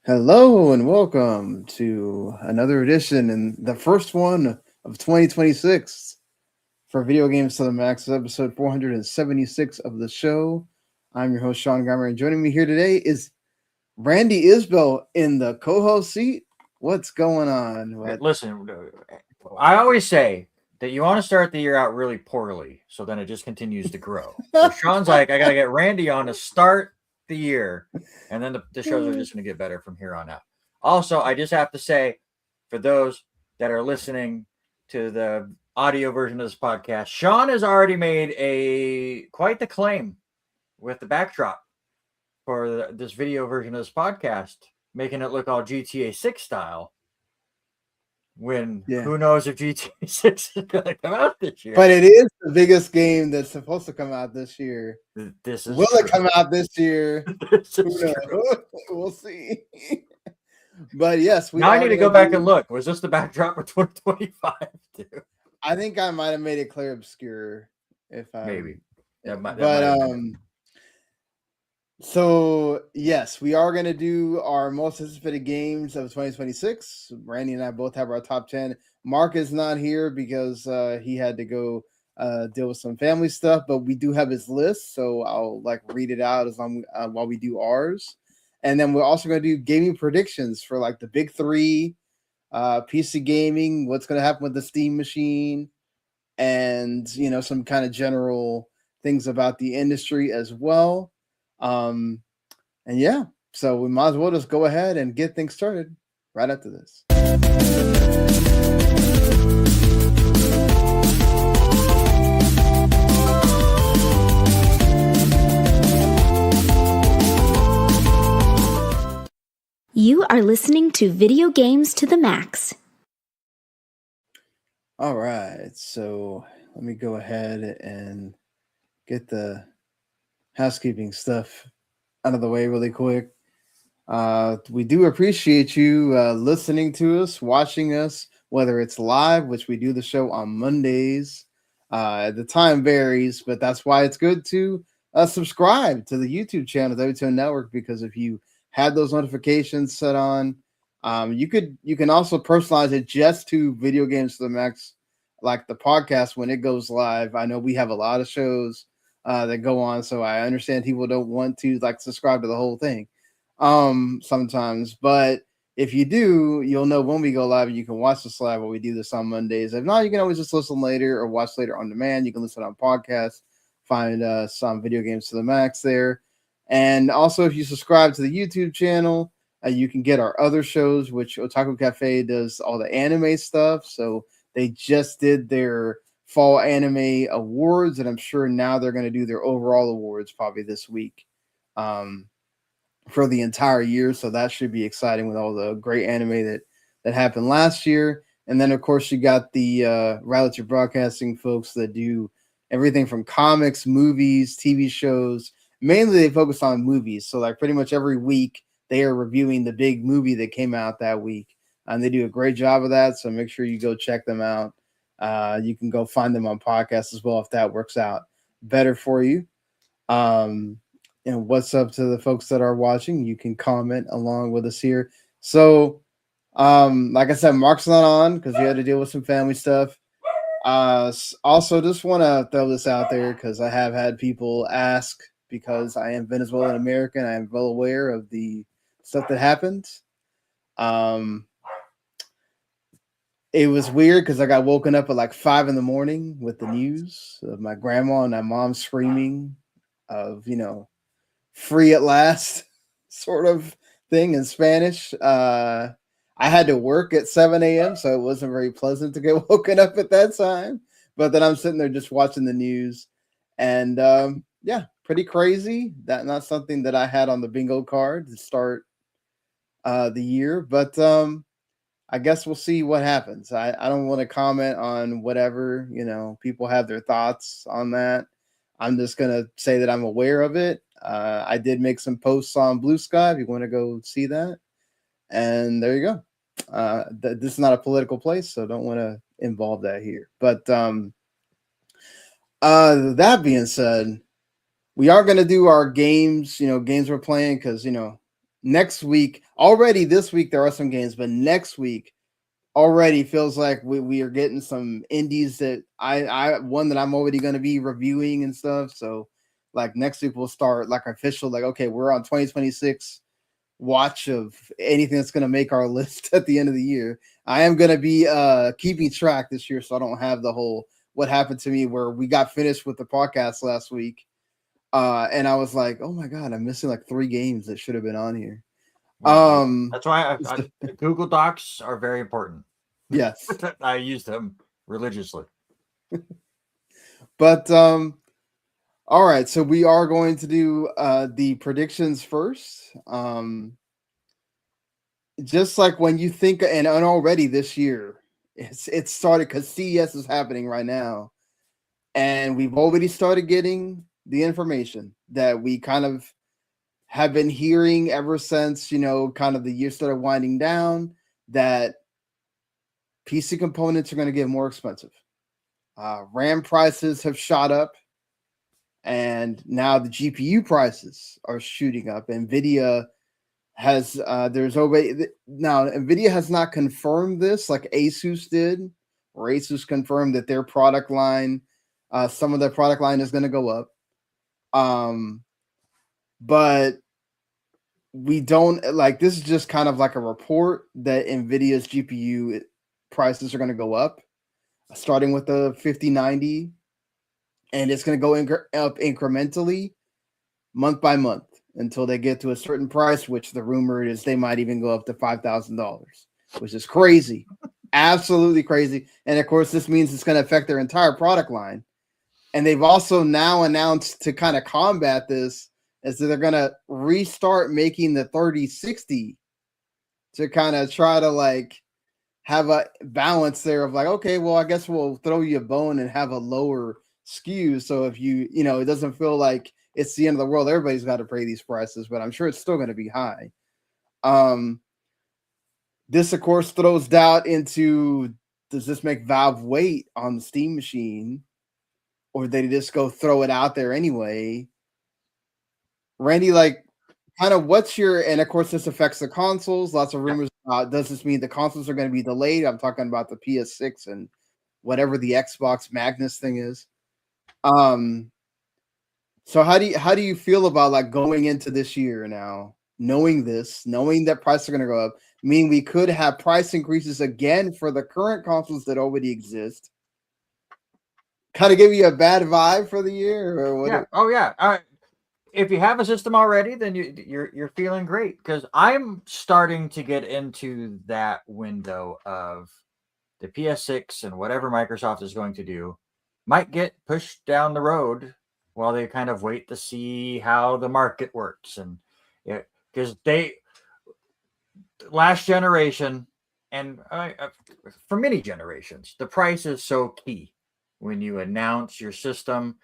Hello and welcome to another edition and the first one of 2026 for Video Games to the Max, episode 476 of the show. I'm your host, Sean Geimer, and joining me here today is Randy Isbell in the co-host seat. What's going on? Listen, I always say that you want to start the year out really poorly, so then it just continues to grow. So Sean's like, I got to get Randy on to start the year, and then the shows are just going to get better from here on out. Also, I just have to say, for those that are listening to the audio version of this podcast, Sean has already made quite the claim with the backdrop for this video version of this podcast, making it look all GTA 6 style. When who knows if GTA 6 is going to come out this year. But it is the biggest game that's supposed to come out this year. This is Will true. it come out this year? This is true. We'll see. But yes, now I need to go back and look. Was this the backdrop for 2025 too? I think I might have made it clear obscure. Maybe. So yes, we are going to do our most anticipated games of 2026. Randy and I both have our top 10. Mark is not here because he had to go deal with some family stuff, but we do have his list, so I'll read it out as long while we do ours. And then we're also going to do gaming predictions for the big three, PC gaming, what's going to happen with the Steam machine, and some kind of general things about the industry as well. And yeah, so we might as well just go ahead and get things started right after this. You are listening to Video Games to the Max. All right, so let me go ahead and get the housekeeping stuff out of the way really quick. We do appreciate you listening to us, watching us, whether it's live, which we do the show on Mondays. The time varies, but that's why it's good to subscribe to the YouTube channel, the WTO Network, because if you had those notifications set on, you can also personalize it just to Video Games to the Max, like the podcast when it goes live. I know we have a lot of shows that go on, so I understand people don't want to subscribe to the whole thing sometimes, but if you do, you'll know when we go live and you can watch this live while we do this on Mondays. If not, you can always just listen later or watch later on demand. You can listen on podcast, find some Video Games to the Max there. And also, if you subscribe to the YouTube channel, you can get our other shows, which Otaku Cafe does all the anime stuff. So they just did their Fall Anime Awards, and I'm sure now they're going to do their overall awards probably this week for the entire year. So that should be exciting with all the great anime that happened last year. And then, of course, you got the Reality Broadcasting folks that do everything from comics, movies, TV shows. Mainly they focus on movies. So pretty much every week they are reviewing the big movie that came out that week. And they do a great job of that. So make sure you go check them out. You can go find them on podcasts as well if that works out better for you. And what's up to the folks that are watching? You can comment along with us here. So, like I said, Mark's not on because he had to deal with some family stuff. Also, just want to throw this out there because I have had people ask, because I am Venezuelan American, I am well aware of the stuff that happened. It was weird because I got woken up at 5 a.m. with the news of my grandma and my mom screaming of, free at last sort of thing in Spanish. I had to work at 7 a.m., so it wasn't very pleasant to get woken up at that time. But then I'm sitting there just watching the news. And yeah, pretty crazy. That not something that I had on the bingo card to start the year. But I guess we'll see what happens. I don't want to comment on whatever, people have their thoughts on that. I'm just going to say that I'm aware of it. I did make some posts on Blue Sky if you want to go see that. And there you go. This is not a political place, so don't want to involve that here. But that being said, we are going to do our games, games we're playing because, next week, already this week, there are some games, but next week already feels like we are getting some indies that one that I'm already going to be reviewing and stuff. So like next week we'll start like official, like, okay, we're on 2026 watch of anything that's going to make our list at the end of the year. I am going to be keeping track this year, so I don't have the whole what happened to me where we got finished with the podcast last week. And I was like, oh my God, I'm missing like 3 games that should have been on here. That's why Google Docs are very important. Yes. I use them religiously. But all right, so we are going to do the predictions first. Just like when you think, and already this year, it's started because CES is happening right now, and we've already started getting the information that we kind of have been hearing ever since, kind of the year started winding down, that PC components are going to get more expensive. RAM prices have shot up, and now the GPU prices are shooting up. NVIDIA has there's already now NVIDIA has not confirmed this like Asus did, or Asus confirmed that their product line, some of their product line is going to go up. But we don't like, this is just kind of like a report that NVIDIA's GPU prices are going to go up, starting with the 5090, and it's going to go up incrementally month by month until they get to a certain price, which the rumor is they might even go up to $5,000, which is crazy. Absolutely crazy. And of course, this means it's going to affect their entire product line. And they've also now announced, to kind of combat this, is that they're going to restart making the 3060 to kind of try to like have a balance there of like, okay, well, I guess we'll throw you a bone and have a lower SKU. So if it doesn't feel like it's the end of the world, everybody's got to pay these prices, but I'm sure it's still going to be high. This, of course, throws doubt into, does this make Valve wait on the Steam machine, or they just go throw it out there anyway? Randy, like, kind of what's your, and of course this affects the consoles, lots of rumors about, does this mean the consoles are going to be delayed? I'm talking about the PS6 and whatever the Xbox Magnus thing is. So how do you feel about like going into this year now, knowing that prices are going to go up, mean we could have price increases again for the current consoles that already exist? Kind of give you a bad vibe for the year, or what? Yeah. Oh yeah. If you have a system already, then you're feeling great, because I'm starting to get into that window of the PS6 and whatever Microsoft is going to do might get pushed down the road while they kind of wait to see how the market works. And because last generation, and for many generations, the price is so key when you announce your system.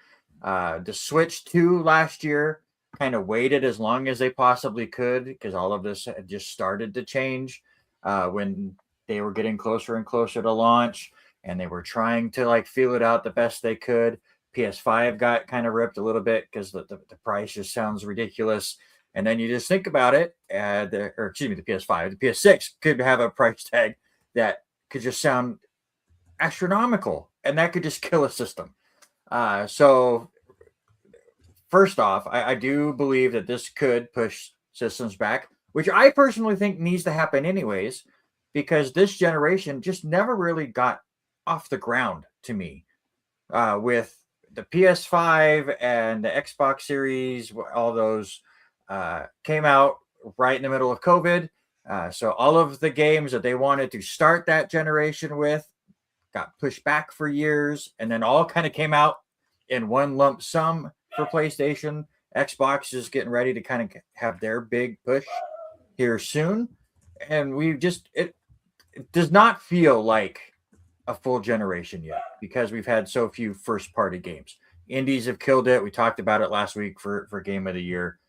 The Switch 2 last year kind of waited as long as they possibly could, because all of this had just started to change when they were getting closer and closer to launch, and they were trying to like feel it out the best they could. PS5 got kind of ripped a little bit because the price just sounds ridiculous. And then you just think about it, the PS5, the PS6 could have a price tag that could just sound astronomical, and that could just kill a system. So first off, I do believe that this could push systems back, which I personally think needs to happen anyways, because this generation just never really got off the ground to me. With the PS5 and the Xbox Series, all those came out right in the middle of COVID. So all of the games that they wanted to start that generation with got pushed back for years, and then all kind of came out in one lump sum for PlayStation. Xbox is getting ready to kind of have their big push here soon. And it does not feel like a full generation yet, because we've had so few first party games. Indies have killed it. We talked about it last week for Game of the Year.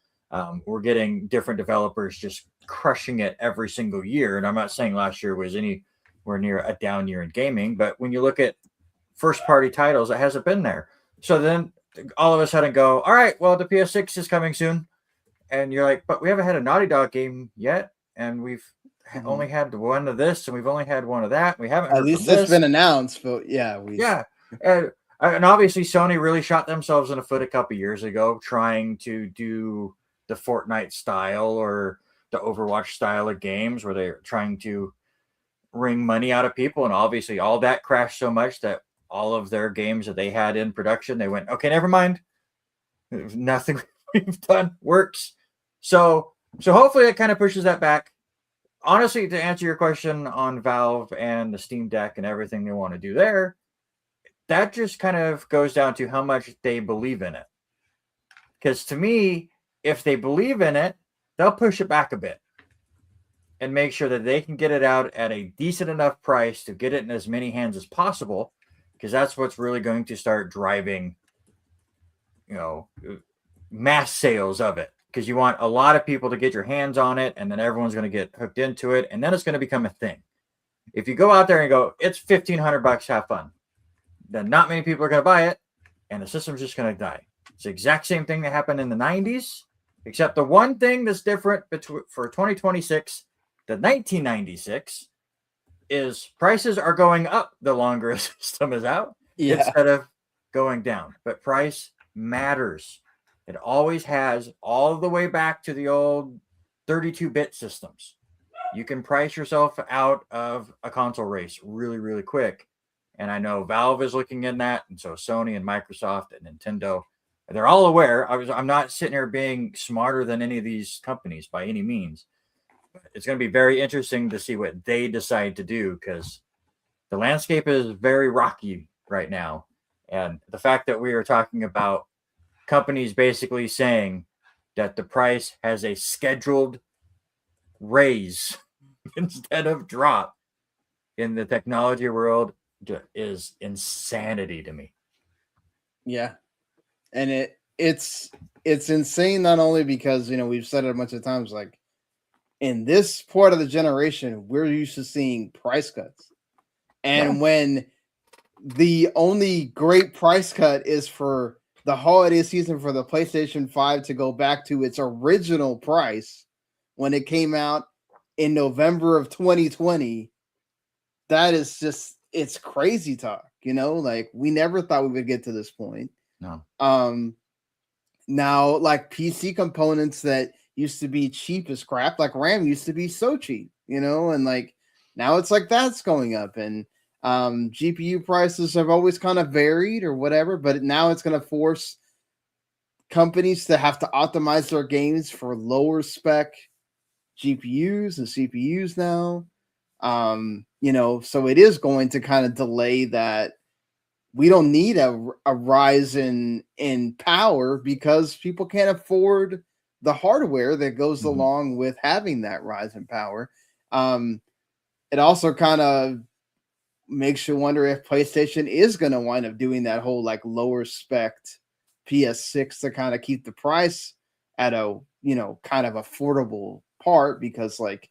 We're getting different developers just crushing it every single year. And I'm not saying last year was anywhere near a down year in gaming, but when you look at first party titles, it hasn't been there. So then all of a sudden go, all right, well, the PS6 is coming soon. and you're like, but we haven't had a Naughty Dog game yet, and we've only had one of this, and we've only had one of that. We haven't. At least it's been announced, but yeah, and obviously Sony really shot themselves in the foot a couple years ago, trying to do the Fortnite style or the Overwatch style of games, where they're trying to wring money out of people, and obviously all that crashed so much that all of their games that they had in production, they went, okay, never mind. Nothing we've done works. So hopefully it kind of pushes that back. Honestly, to answer your question on Valve and the Steam Deck and everything they want to do there, that just kind of goes down to how much they believe in it. Because to me, if they believe in it, they'll push it back a bit and make sure that they can get it out at a decent enough price to get it in as many hands as possible, because that's what's really going to start driving, mass sales of it. Because you want a lot of people to get your hands on it, and then everyone's going to get hooked into it, and then it's going to become a thing. If you go out there and go, it's $1,500, have fun, then not many people are going to buy it, and the system's just going to die. It's the exact same thing that happened in the 90s, except the one thing that's different for 2026, the 1996, is prices are going up the longer a system is out instead of going down. But price matters. It always has, all the way back to the old 32-bit systems. You can price yourself out of a console race really, really quick. And I know Valve is looking in that, and so Sony and Microsoft and Nintendo, they're all aware. I'm not sitting here being smarter than any of these companies by any means. It's going to be very interesting to see what they decide to do, because the landscape is very rocky right now. And the fact that we are talking about companies basically saying that the price has a scheduled raise instead of drop in the technology world is insanity to me. Yeah. And it's insane, not only because, we've said it a bunch of times, like, in this part of the generation, we're used to seeing price cuts. And when the only great price cut is for the holiday season for the PlayStation 5 to go back to its original price when it came out in November of 2020, that is just, it's crazy talk, like, we never thought we would get to this point. No. Now, like, PC components that used to be cheap as crap, like RAM used to be so cheap, and like now it's like that's going up, and GPU prices have always kind of varied or whatever, but now it's going to force companies to have to optimize their games for lower spec GPUs and CPUs now. So it is going to kind of delay that. We don't need a rise in power because people can't afford the hardware that goes along with having that rise in power. It also kind of makes you wonder if PlayStation is going to wind up doing that whole like lower spec PS6 to kind of keep the price at a, kind of affordable part, because like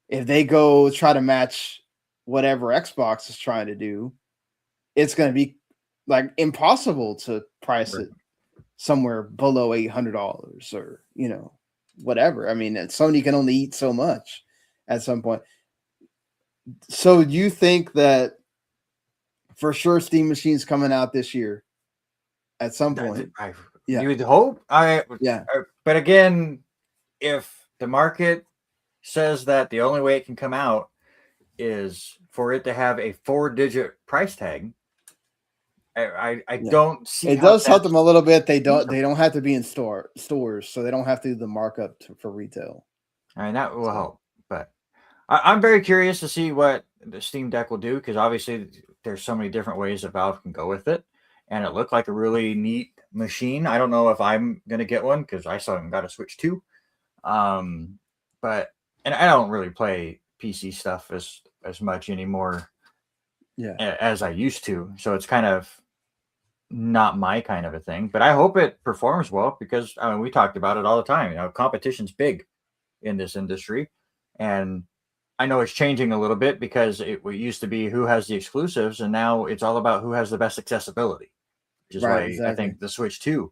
if they go try to match whatever Xbox is trying to do, it's going to be like impossible to price it somewhere below $800 or, whatever. I mean, Sony can only eat so much at some point. So you think that for sure Steam Machine's coming out this year at some point? You would hope. But again, if the market says that the only way it can come out is for it to have a 4-digit price tag, I don't see. It does help them a little bit. They don't have to be in stores, so they don't have to do the markup for retail. I mean, that will help. But I'm very curious to see what the Steam Deck will do, because obviously there's so many different ways that Valve can go with it, and it looked like a really neat machine. I don't know if I'm gonna get one because I still haven't got a Switch 2. But I don't really play PC stuff as much anymore, as I used to. So it's kind of not my kind of a thing. But I hope it performs well, because I mean, we talked about it all the time. Competition's big in this industry, and I know it's changing a little bit, because it used to be who has the exclusives, and now it's all about who has the best accessibility, which is why I think the Switch 2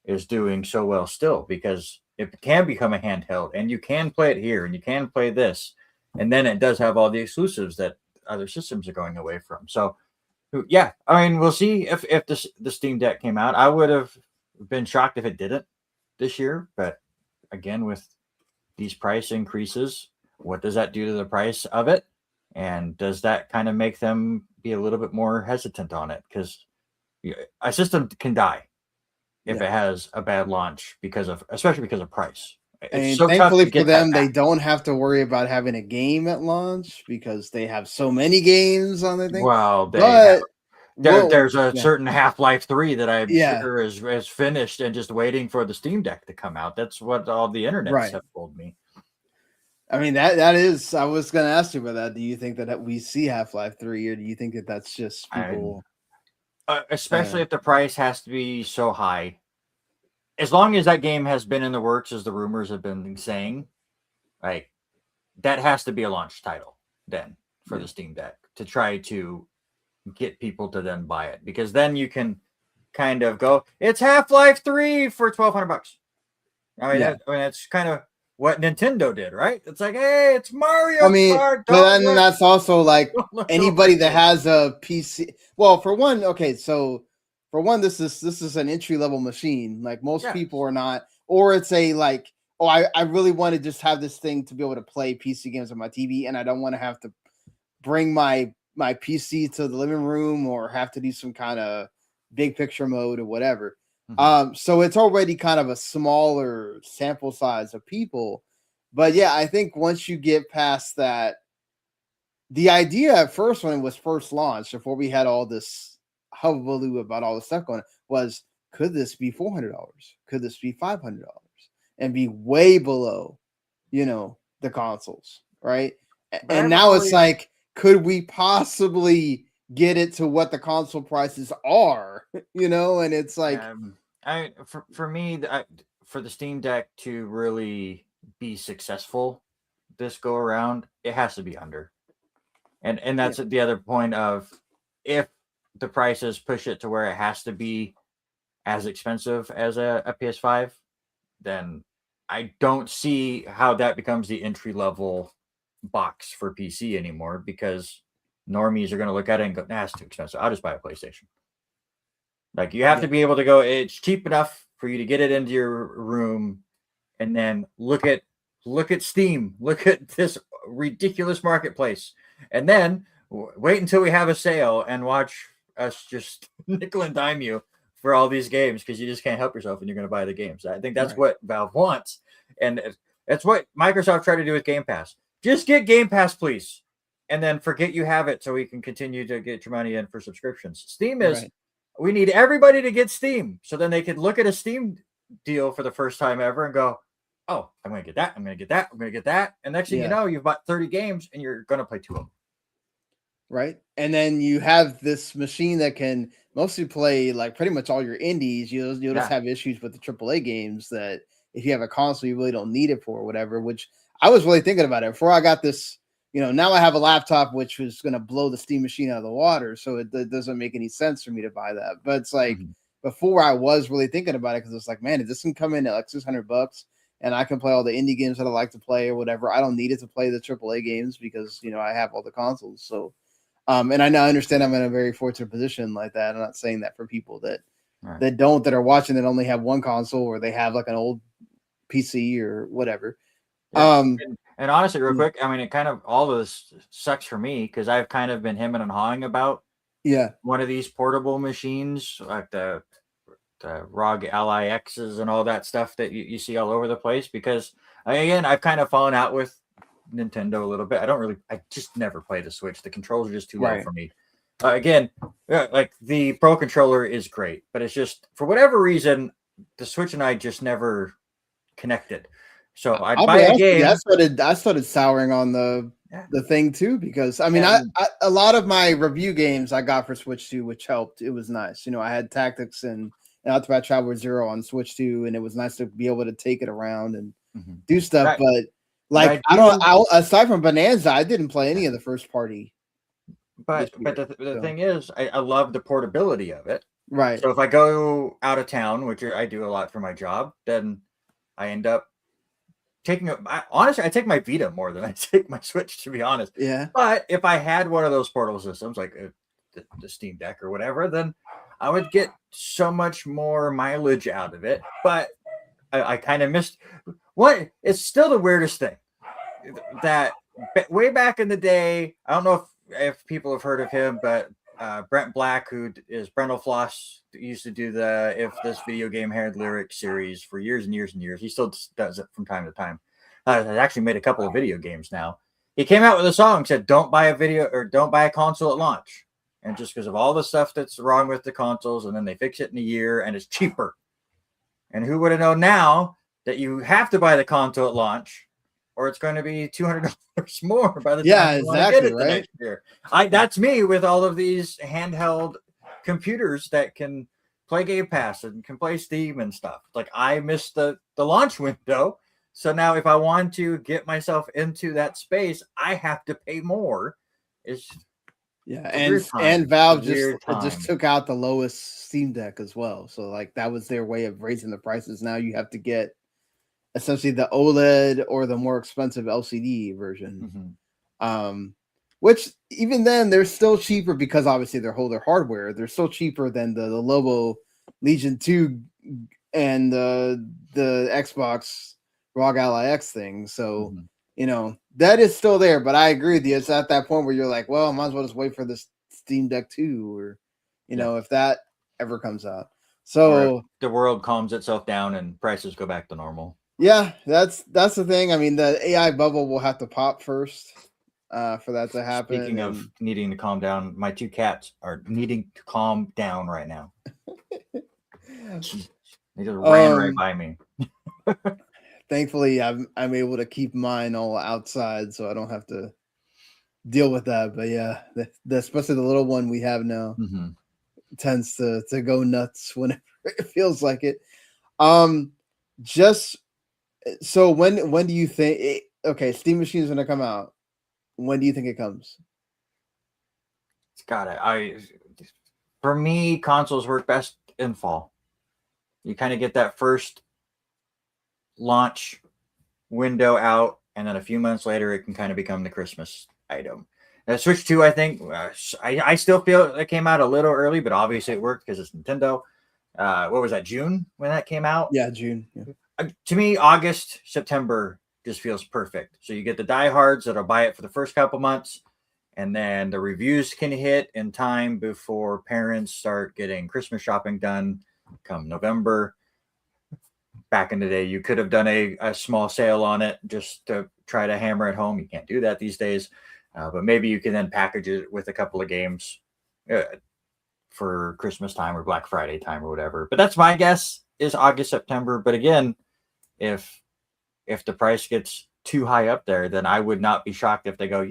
is doing so well still, because it can become a handheld, and you can play it here, and you can play this, and then it does have all the exclusives that other systems are going away from. So, yeah, I mean, we'll see if the Steam Deck came out. I would have been shocked if it didn't this year, but again, with these price increases, what does that do to the price of it? And does that kind of make them be a little bit more hesitant on it? Because a system can die if it has a bad launch especially because of price. And thankfully for them, they don't have to worry about having a game at launch because they have so many games on their thing. Well, there's a certain Half-Life 3 that I'm sure is finished and just waiting for the Steam Deck to come out. That's what all the internet have told me. I mean, that is, I was going to ask you about that. Do you think that we see Half-Life 3, or do you think that that's just people? Especially if the price has to be so high. As long as that game has been in the works, as the rumors have been saying, like, that has to be a launch title then for the Steam Deck to try to get people to then buy it, because then you can kind of go, it's Half-Life 3 for $1,200. I mean, that's kind of what Nintendo did, right? It's like, hey, it's Mario Kart. But then that's also like anybody that has a PC. Well, for one, this is an entry level machine. Like most people are not, or it's a like, oh, I really want to just have this thing to be able to play PC games on my TV, and I don't want to have to bring my PC to the living room or have to do some kind of big picture mode or whatever. So it's already kind of a smaller sample size of people. But yeah, I think once you get past that, the idea at first when it was first launched, before we had all this hullabaloo about all the stuff going on, was, could this be $400? Could this be $500? And be way below, the consoles, right? And now it's like, could we possibly get it to what the console prices are, and it's like, for me, for the Steam Deck to really be successful this go around, it has to be under, and that's the other point of, if the prices push it to where it has to be as expensive as a PS5, then I don't see how that becomes the entry level box for PC anymore, because normies are going to look at it and go, nah, it's too expensive. I'll just buy a PlayStation. Like, you have to be able to go, it's cheap enough for you to get it into your room, and then look at Steam, look at this ridiculous marketplace, and then wait until we have a sale and watch us just nickel and dime you for all these games, because you just can't help yourself and you're going to buy the games. I think that's what Valve wants, and that's what Microsoft tried to do with Game Pass. Just get Game Pass, please, and then forget you have it, so we can continue to get your money in for subscriptions. Steam is, we need everybody to get Steam, so then they could look at a Steam deal for the first time ever and go, oh, I'm going to get that, I'm going to get that, I'm going to get that. And next thing you know, you've bought 30 games and you're going to play 2 of them. Right. And then you have this machine that can mostly play like pretty much all your indies. You'll just have issues with the AAA games that if you have a console, you really don't need it for, or whatever, which I was really thinking about it before I got this. Now I have a laptop, which was going to blow the Steam machine out of the water. So it doesn't make any sense for me to buy that. But it's like, before I was really thinking about it, because it's like, man, if this can come in at like $600 and I can play all the indie games that I like to play or whatever, I don't need it to play the AAA games because, I have all the consoles. So, and I understand I'm in a very fortunate position like that. I'm not saying that for people that are watching that only have one console, or they have like an old PC or whatever. Yeah. And honestly, real quick, I mean, it kind of, all of this sucks for me, because I've kind of been hemming and hawing about one of these portable machines, like the ROG LIXs and all that stuff that you see all over the place, because again, I've kind of fallen out with Nintendo a little bit. I just never play the Switch. The controls are just too low for me. Again, like the Pro controller is great, but it's just, for whatever reason, the Switch and I just never connected. So I'd buy a game. I started souring on the thing too, because I mean, I a lot of my review games I got for Switch 2, which helped. It was nice. I had Tactics and Octopath Traveler 0 on Switch 2, and it was nice to be able to take it around and do stuff. But like, aside from Bonanza, I didn't play any of the first party. But the thing is, I love the portability of it. Right. So if I go out of town, which I do a lot for my job, then I end up honestly, I take my Vita more than I take my Switch, to be honest. Yeah. But if I had one of those portable systems, like the Steam Deck or whatever, then I would get so much more mileage out of it. But I kind of missed what it's still the weirdest thing that way back in the day. I don't know if people have heard of him, but Brent Black, who is Brental Floss, used to do the If This Video Game Had Lyrics series for years and years and years. He still does it from time to time. Has actually made a couple of video games now. He came out with a song, said, "Don't buy a console at launch." And just because of all the stuff that's wrong with the consoles, and then they fix it in a year and it's cheaper. And who would have known now that you have to buy the console at launch, or it's going to be $200 more by the time you want to get it the next year. That's me with all of these handheld computers that can play Game Pass and can play Steam and stuff. Like, I missed the launch window. So now if I want to get myself into that space, I have to pay more. And Valve just took out the lowest Steam Deck as well. So like that was their way of raising the prices. Now you have to get essentially the OLED or the more expensive LCD version. Which even then they're still cheaper because obviously they're older hardware. They're still cheaper than the Lenovo Legion 2 and the Xbox ROG Ally X thing. So that is still there, but I agree with you. It's at that point where you're like, well, I might as well just wait for this Steam Deck 2 or if that ever comes out. So the world calms itself down and prices go back to normal. Yeah, that's the thing. I mean, the AI bubble will have to pop first for that to happen. Speaking of needing to calm down, my two cats are needing to calm down right now. They just ran right by me. Thankfully, I'm able to keep mine all outside, so I don't have to deal with that. But yeah, especially the little one we have now tends to go nuts whenever it feels like it. Just so when do you think? Okay, Steam Machine is going to come out. When do you think it comes? It's got it. For me, consoles work best in fall. You kind of get that first launch window out, and then a few months later it can kind of become the Christmas item. Switch 2, I think I still feel it came out a little early, but obviously it worked because it's Nintendo. What was that, June when that came out? Yeah, June. Yeah. To me, August, September just feels perfect. So you get the diehards that'll buy it for the first couple months, and then the reviews can hit in time before parents start getting Christmas shopping done come November. Back in the day, you could have done a small sale on it just to try to hammer it home. You can't do that these days, but maybe you can then package it with a couple of games for Christmas time or Black Friday time or whatever. But that's my guess, is August, September. But again, if the price gets too high up there, then I would not be shocked if they go,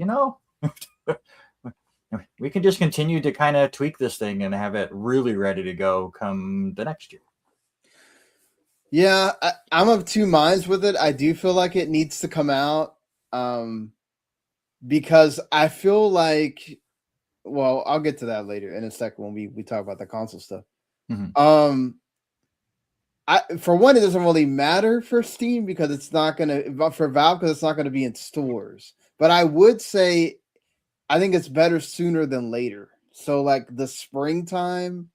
we can just continue to kind of tweak this thing and have it really ready to go come the next year. Yeah, I'm of two minds with it. I do feel like it needs to come out because I feel like, well, I'll get to that later in a second when we talk about the console stuff. For one, it doesn't really matter for Steam because it's not going to, for Valve, because it's not going to be in stores. But I would say I think it's better sooner than later. So like the springtime,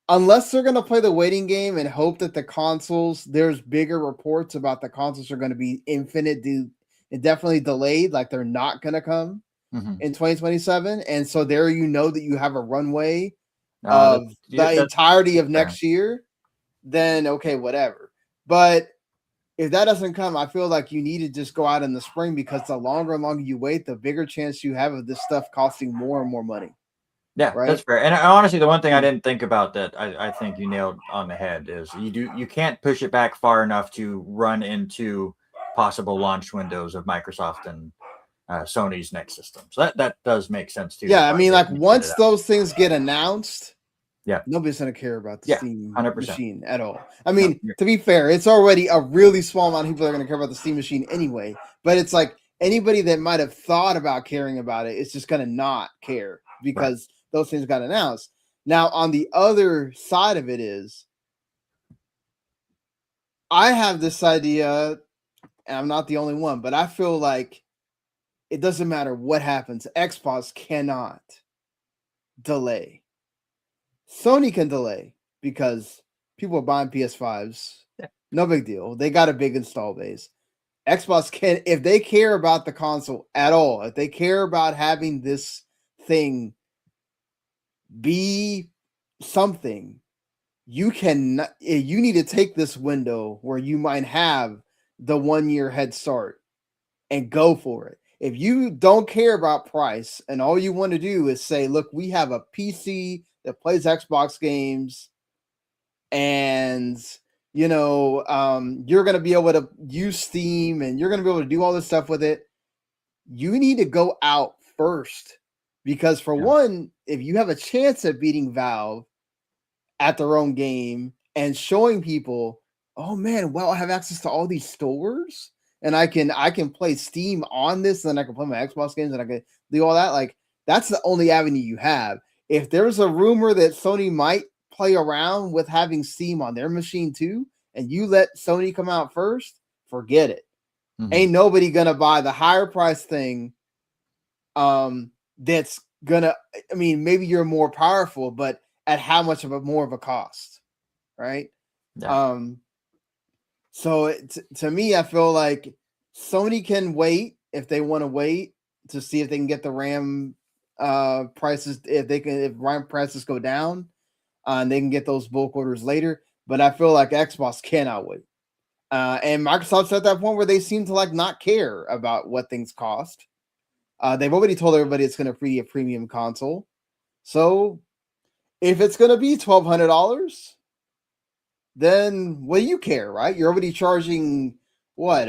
unless they're going to play the waiting game and hope that the consoles, there's bigger reports about the consoles are going to be indefinitely delayed, like they're not going to come in 2027. And so there that you have a runway of the entirety of next year, then okay, whatever. But if that doesn't come, I feel like you need to just go out in the spring because the longer and longer you wait, the bigger chance you have of this stuff costing more and more money. Yeah, right? That's fair. And honestly, the one thing I didn't think about that I think you nailed on the head is you can't push it back far enough to run into possible launch windows of Microsoft and Sony's next system. So that does make sense too. Yeah, I mean, like once those things get announced, nobody's gonna care about the Steam 100%. Machine at all. I mean, to be fair, it's already a really small amount of people that are gonna care about the Steam Machine anyway. But it's like anybody that might have thought about caring about it is just gonna not care because those things got announced. Now, on the other side of it is, I have this idea, and I'm not the only one, but I feel like it doesn't matter what happens. Xbox cannot delay. Sony can delay because people are buying PS5s. No big deal. They got a big install base. Xbox can, if they care about the console at all, if they care about having this thing be something, you need to take this window where you might have the 1 year head start and go for it. If you don't care about price and all you want to do is say, look, we have a PC that plays Xbox games, and you're going to be able to use Steam and you're going to be able to do all this stuff with it, you need to go out first. Because for one, if you have a chance at beating Valve at their own game and showing people, oh man, well, I have access to all these stores and I can play Steam on this, and then I can play my Xbox games and I can do all that. Like, that's the only avenue you have. If there's a rumor that Sony might play around with having Steam on their machine too, and you let Sony come out first, forget it. Mm-hmm. Ain't nobody gonna buy the higher price thing. That's gonna, I mean, maybe you're more powerful, but at how much of a more of a cost, right? Yeah. So to me, I feel like Sony can wait if they want to wait to see if they can get the RAM prices, if RAM prices go down, and they can get those bulk orders later. But I feel like Xbox cannot wait. And Microsoft's at that point where they seem to like not care about what things cost. They've already told everybody it's going to be a premium console. So if it's going to be $1,200, then what do you care, right? You're already charging what,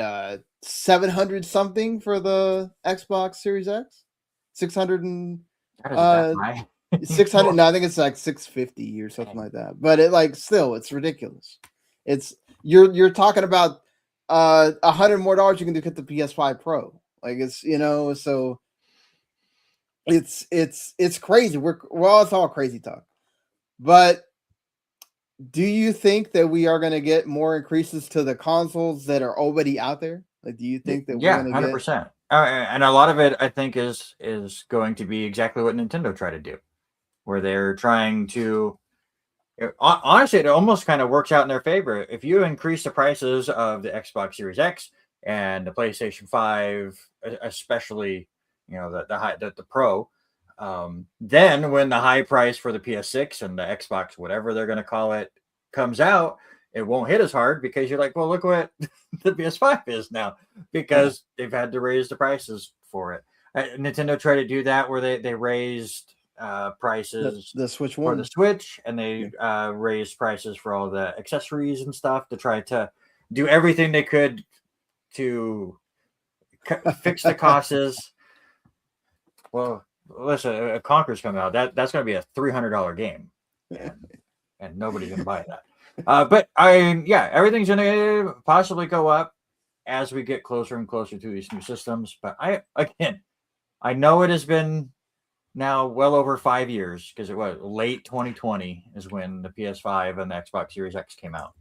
$700 something for the Xbox Series X, 600 and 600. No, I think it's like 650 or something like that. But it's ridiculous. It's you're talking about $100 more you can do get the PS5 Pro. Like, it's, so it's crazy. It's all crazy talk. But do you think that we are going to get more increases to the consoles that are already out there? Like, do you think that we're going to 100%. And a lot of it, I think, is going to be exactly what Nintendo tried to do, where they're trying to. Honestly, it almost kind of works out in their favor. If you increase the prices of the Xbox Series X and the PlayStation 5, especially, the Pro, then when the high price for the PS6 and the Xbox, whatever they're going to call it, comes out, it won't hit as hard because you're like, well, look what the PS5 is now, because they've had to raise the prices for it. Nintendo tried to do that where they raised prices the Switch for the Switch, and they raised prices for all the accessories and stuff to try to do everything they could to fix the costs. Well, listen, Conker's coming out. That's going to be a $300 game, and nobody's going to buy that. But everything's going to possibly go up as we get closer and closer to these new systems. But I know it has been now well over 5 years, because it was late 2020 is when the PS5 and the Xbox Series X came out.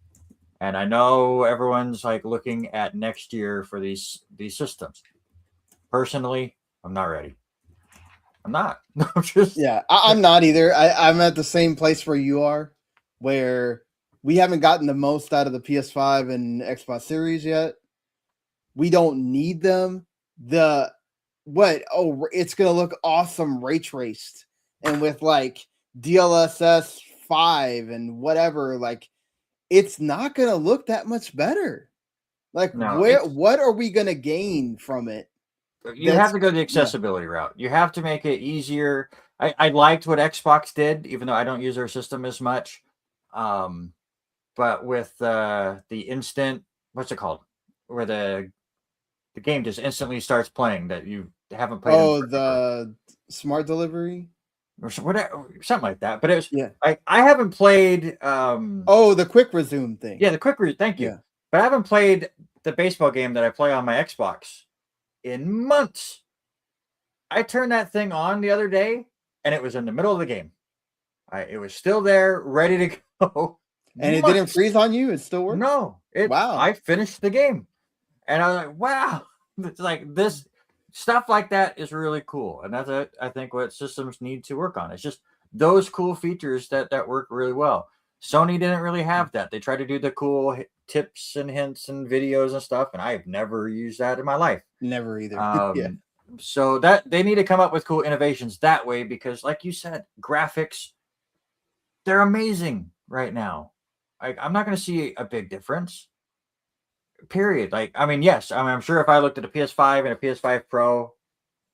And I know everyone's like looking at next year for these systems. Personally, I'm not ready. I'm not. I'm not either. I'm at the same place where you are, where we haven't gotten the most out of the PS5 and Xbox Series yet. We don't need them. It's gonna look awesome ray traced and with like DLSS 5 and whatever. Like, it's not gonna look that much better. Like, what are we gonna gain from it? You have to go the accessibility route. You have to make it easier. I liked what Xbox did, even though I don't use their system as much. But with the instant, what's it called, where the game just instantly starts playing that you haven't played. Oh, the smart delivery or whatever, something like that. But it was I haven't played. The quick resume thing. Yeah, the quick resume. Thank you. Yeah. But I haven't played the baseball game that I play on my Xbox in months. I turned that thing on the other day, and it was in the middle of the game. It was still there, ready to go. And it didn't freeze on you? It still worked? No, Wow. I finished the game, and I was like, wow, it's like this stuff like that is really cool, and that's I think what systems need to work on. It's just those cool features that work really well. Sony didn't really have that. They tried to do the cool tips and hints and videos and stuff, and I've never used that in my life. Never either. Yeah. So that they need to come up with cool innovations that way, because like you said, graphics, they're amazing right now. I'm not going to see a big difference. Period. Like, I mean, yes, I'm sure if I looked at a PS5 and a PS5 Pro,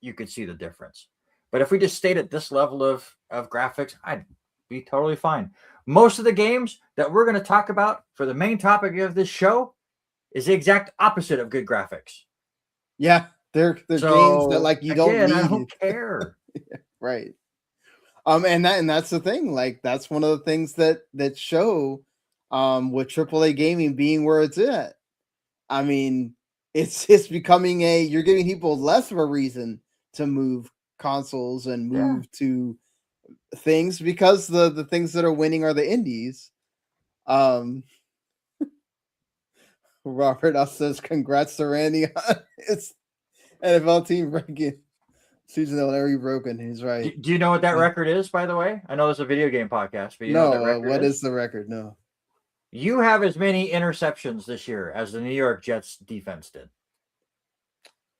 you could see the difference. But if we just stayed at this level of graphics, I'd be totally fine. Most of the games that we're going to talk about for the main topic of this show is the exact opposite of good graphics. Yeah, they're games that like you don't need. I don't care. Right. And that's the thing. Like, that's one of the things that show with AAA gaming being where it's at. I mean, it's becoming you're giving people less of a reason to move consoles and move to things, because the things that are winning are the indies. Robert us says congrats to Randy on his NFL team ranking. Season that will never be broken. He's right. Do you know what that record is, by the way? I know it's a video game podcast, but you know what that record what is the record? No. You have as many interceptions this year as the New York Jets defense did.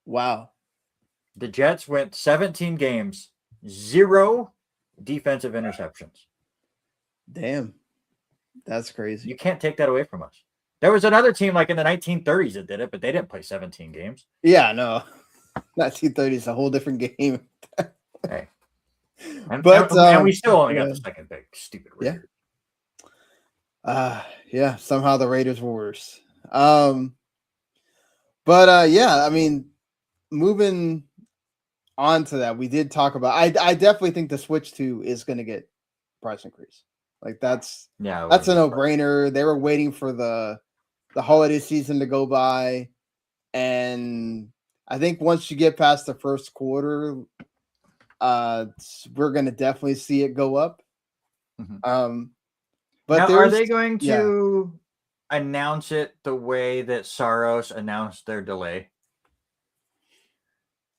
Wow. The Jets went 17 games, 0 defensive interceptions. Damn. That's crazy. You can't take that away from us. There was another team like in the 1930s that did it, but they didn't play 17 games. Yeah, no. 1930 is a whole different game. Hey. And we still only got the second big stupid record. Yeah, somehow the Raiders were worse. But yeah, I mean, moving on to that, we did talk about I definitely think the Switch 2 is going to get price increase. Like that's a no-brainer. They were waiting for the holiday season to go by, and I think once you get past the first quarter, we're going to definitely see it go up. Mm-hmm. But now, are they going to announce it the way that Saros announced their delay?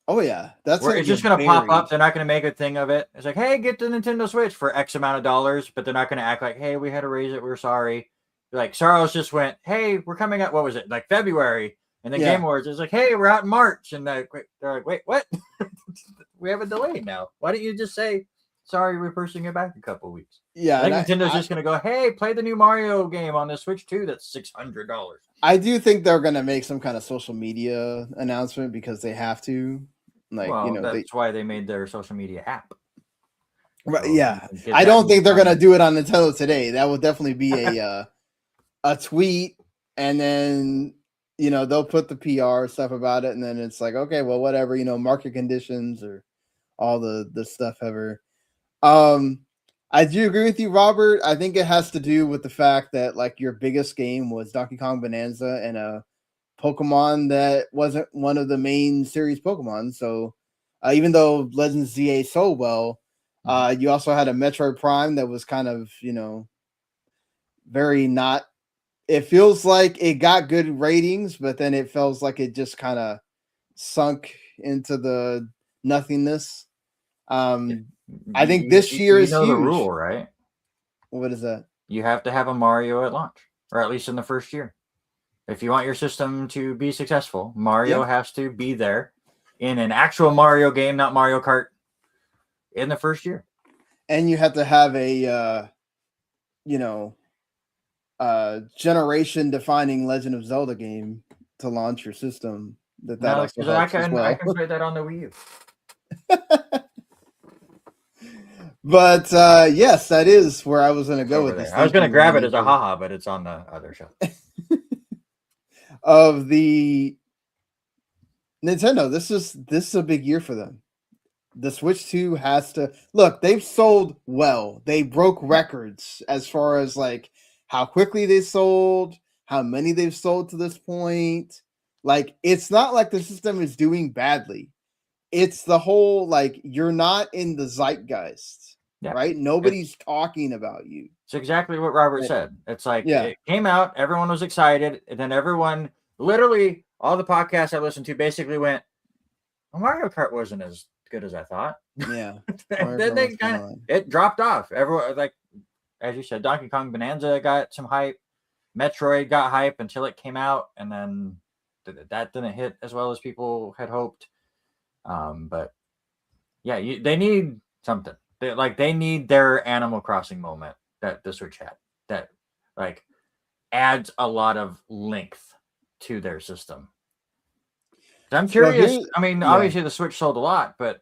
Oh yeah, that's it's just going to pop up. They're not going to make a thing of it. It's like, hey, get the Nintendo Switch for X amount of dollars, but they're not going to act like, hey, we had to raise it. We're sorry. Like Saros just went, hey, we're coming out. What was it? Like February, and the Game Awards is like, hey, we're out in March, and they're like, wait, what? We have a delay now. Why don't you just say, sorry, we're pushing it back a couple weeks? Yeah, I think Nintendo's just going to go, hey, play the new Mario game on the Switch 2. That's $600. I do think they're going to make some kind of social media announcement because they have to. Like, well, that's why they made their social media app. Right? So yeah, I don't think they're going to do it on Nintendo today. That will definitely be a tweet, and then they'll put the PR stuff about it, and then it's like, okay, well, whatever, market conditions or all the stuff ever. I do agree with you, Robert. I think it has to do with the fact that like your biggest game was Donkey Kong Bonanza and a Pokemon that wasn't one of the main series Pokemon. So even though Legends ZA sold well, you also had a Metroid Prime that was kind of, very not. It feels like it got good ratings, but then it feels like it just kind of sunk into the nothingness. I think this year is huge. The rule, right? What is that? You have to have a Mario at launch, or at least in the first year. If you want your system to be successful, Mario has to be there in an actual Mario game, not Mario Kart, in the first year. And you have to have a, generation-defining Legend of Zelda game to launch your system. I can play that on the Wii U. But yes, that is where I was going to go with this. I was going to grab it as a haha, but it's on the other shelf. Of the Nintendo, this is a big year for them. The Switch 2 has to look. They've sold well. They broke records as far as like how quickly they sold, how many they've sold to this point. Like, it's not like the system is doing badly. It's the whole like you're not in the zeitgeist Yeah. right? Nobody's talking about you. It's exactly what Robert said. It's like it came out, everyone was excited, and then everyone, literally all the podcasts I listened to basically went, well, Mario Kart wasn't as good as I thought. Yeah. And then they it dropped off. Everyone, like as you said, Donkey Kong Bonanza got some hype. Metroid got hype until it came out, and then that didn't hit as well as people had hoped. But yeah, they need something. They need their Animal Crossing moment that the Switch had. That like adds a lot of length to their system. I'm curious. I mean, obviously the Switch sold a lot, but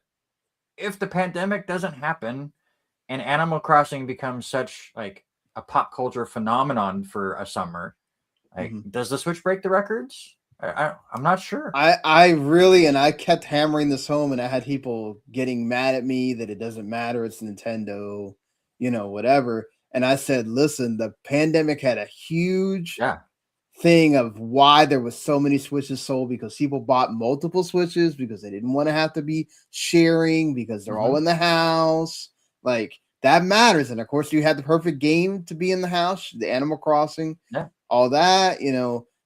if the pandemic doesn't happen and Animal Crossing becomes such like a pop culture phenomenon for a summer, like does the Switch break the records? I'm not sure. I really, and I kept hammering this home, and I had people getting mad at me that it doesn't matter, it's Nintendo, whatever. And I said, listen, the pandemic had a huge thing of why there was so many Switches sold, because people bought multiple Switches because they didn't want to have to be sharing, because they're all in the house. Like that matters. And of course you had the perfect game to be in the house, the Animal Crossing, all that,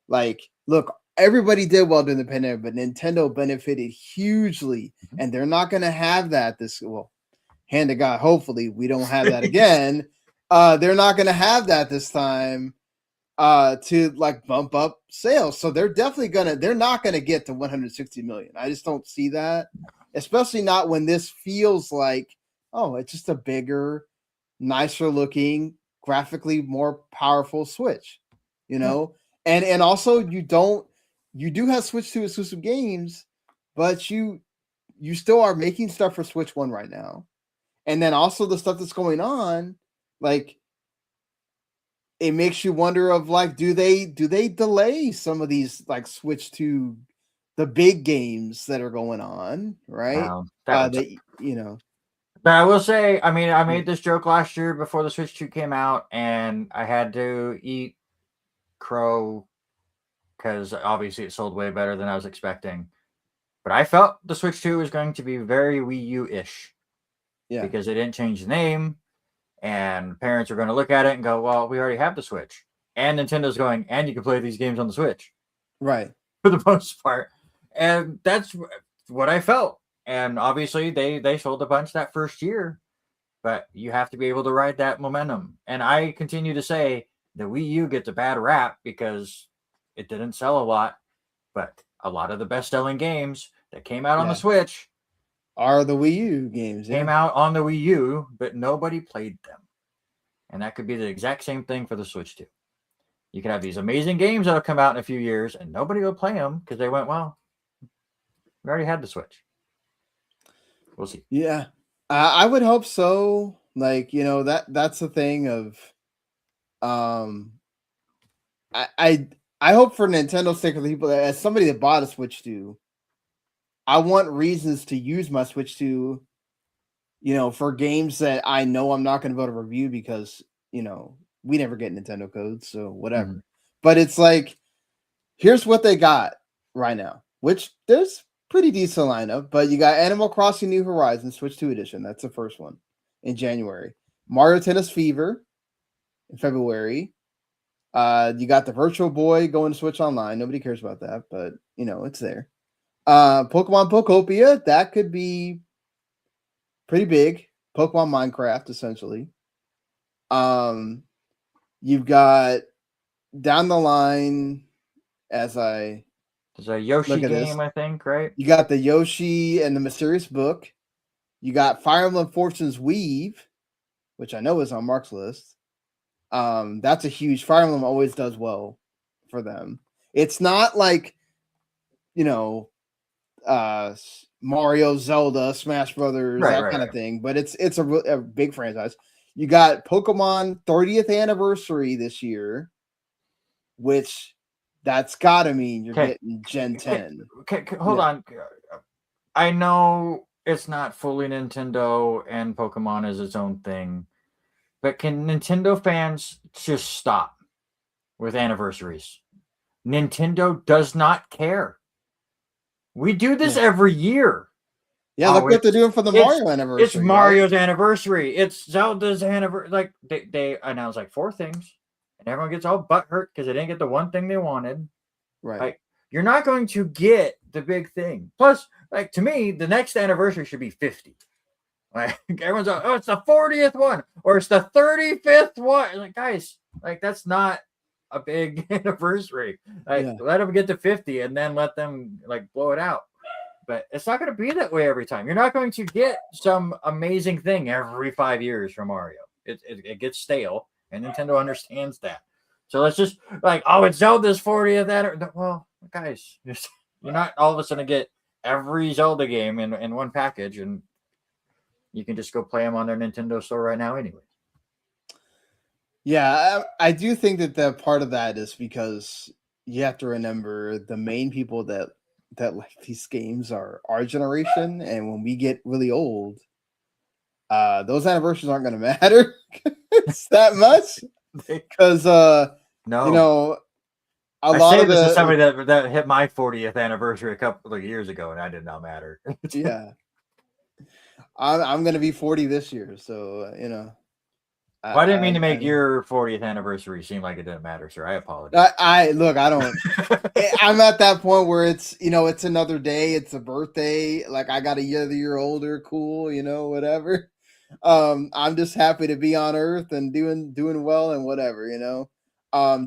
like, look, everybody did well during the pandemic, but Nintendo benefited hugely, and they're not going to have that hand to God, hopefully we don't have that again. They're not going to have that this time to like bump up sales. So they're not going to get to 160 million. I just don't see that, especially not when this feels like, it's just a bigger, nicer looking, graphically more powerful Switch, and also you do have Switch 2 exclusive games, but you still are making stuff for Switch 1 right now. And then also the stuff that's going on, like it makes you wonder of like, do they delay some of these like Switch 2, the big games that are going on, right? But I will say, I mean, I made this joke last year before the Switch 2 came out, and I had to eat crow because obviously it sold way better than I was expecting. But I felt the Switch 2 was going to be very Wii U-ish. Yeah. Because they didn't change the name, and parents are going to look at it and go, well, we already have the Switch. And Nintendo's going, and you can play these games on the Switch. Right. For the most part. And that's what I felt. And obviously they sold a bunch that first year, but you have to be able to ride that momentum. And I continue to say the Wii U gets a bad rap because it didn't sell a lot, but a lot of the best-selling games that came out on the Switch are the Wii U games. Came out on the Wii U, but nobody played them. And that could be the exact same thing for the Switch too. You can have these amazing games that'll come out in a few years, and nobody will play them because they went, well, we already had the Switch. We'll see. Yeah, I would hope so. Like, that's the thing of, I hope for Nintendo's sake, for the people that, as somebody that bought a Switch 2, I want reasons to use my Switch 2, for games that I know I'm not going to be able to review because, we never get Nintendo codes, so whatever. But it's like, here's what they got right now, which there's pretty decent lineup, but you got Animal Crossing New Horizons Switch 2 edition. That's the first one in January. Mario Tennis Fever in February. You got the Virtual Boy going to Switch Online. Nobody cares about that, but it's there. Pokemon Pokopia, that could be pretty big. Pokemon Minecraft, essentially. You've got down the line, there's a Yoshi game, I think, right? You got the Yoshi and the Mysterious Book. You got Fire Emblem Fortune's Weave, which I know is on Mark's list. That's a huge. Fire Emblem always does well for them. It's not like, Mario, Zelda, Smash Brothers, that kind of thing, but it's a big franchise. You got Pokemon 30th anniversary this year, which that's gotta mean you're getting Gen 10. Hold on. I know it's not fully Nintendo and Pokemon is its own thing, but can Nintendo fans just stop with anniversaries? Nintendo does not care. We do this every year. Yeah, look what they're doing for the Mario anniversary. It's Mario's anniversary. It's Zelda's anniversary. Like they announced like 4 things, and everyone gets all butthurt because they didn't get the one thing they wanted. Right. Like you're not going to get the big thing. Plus, like to me, the next anniversary should be 50. Like everyone's like, oh, it's the 40th one or it's the 35th one. Like guys, like that's not a big anniversary. Like let them get to 50 and then let them like blow it out. But it's not going to be that way every time. You're not going to get some amazing thing every 5 years from Mario. It gets stale, and Nintendo understands that. So let's just like, oh, it's Zelda's 40th. Well, guys, you're not all of a sudden get every Zelda game in one package, and you can just go play them on their Nintendo store right now anyway. Yeah, I do think that the part of that is because you have to remember the main people that like these games are our generation, and when we get really old, those anniversaries aren't going to matter it's that much because no, you know, I say this is somebody that hit my 40th anniversary a couple of years ago, and that did not matter. Yeah, I'm going to be 40 this year, so you know. Well, I didn't mean to make your 40th anniversary seem like it didn't matter, sir. I apologize. I don't. I'm at that point where it's, you know, it's another day. It's a birthday. Like I got a year older. Cool, you know, whatever. I'm just happy to be on Earth and doing well and whatever, you know.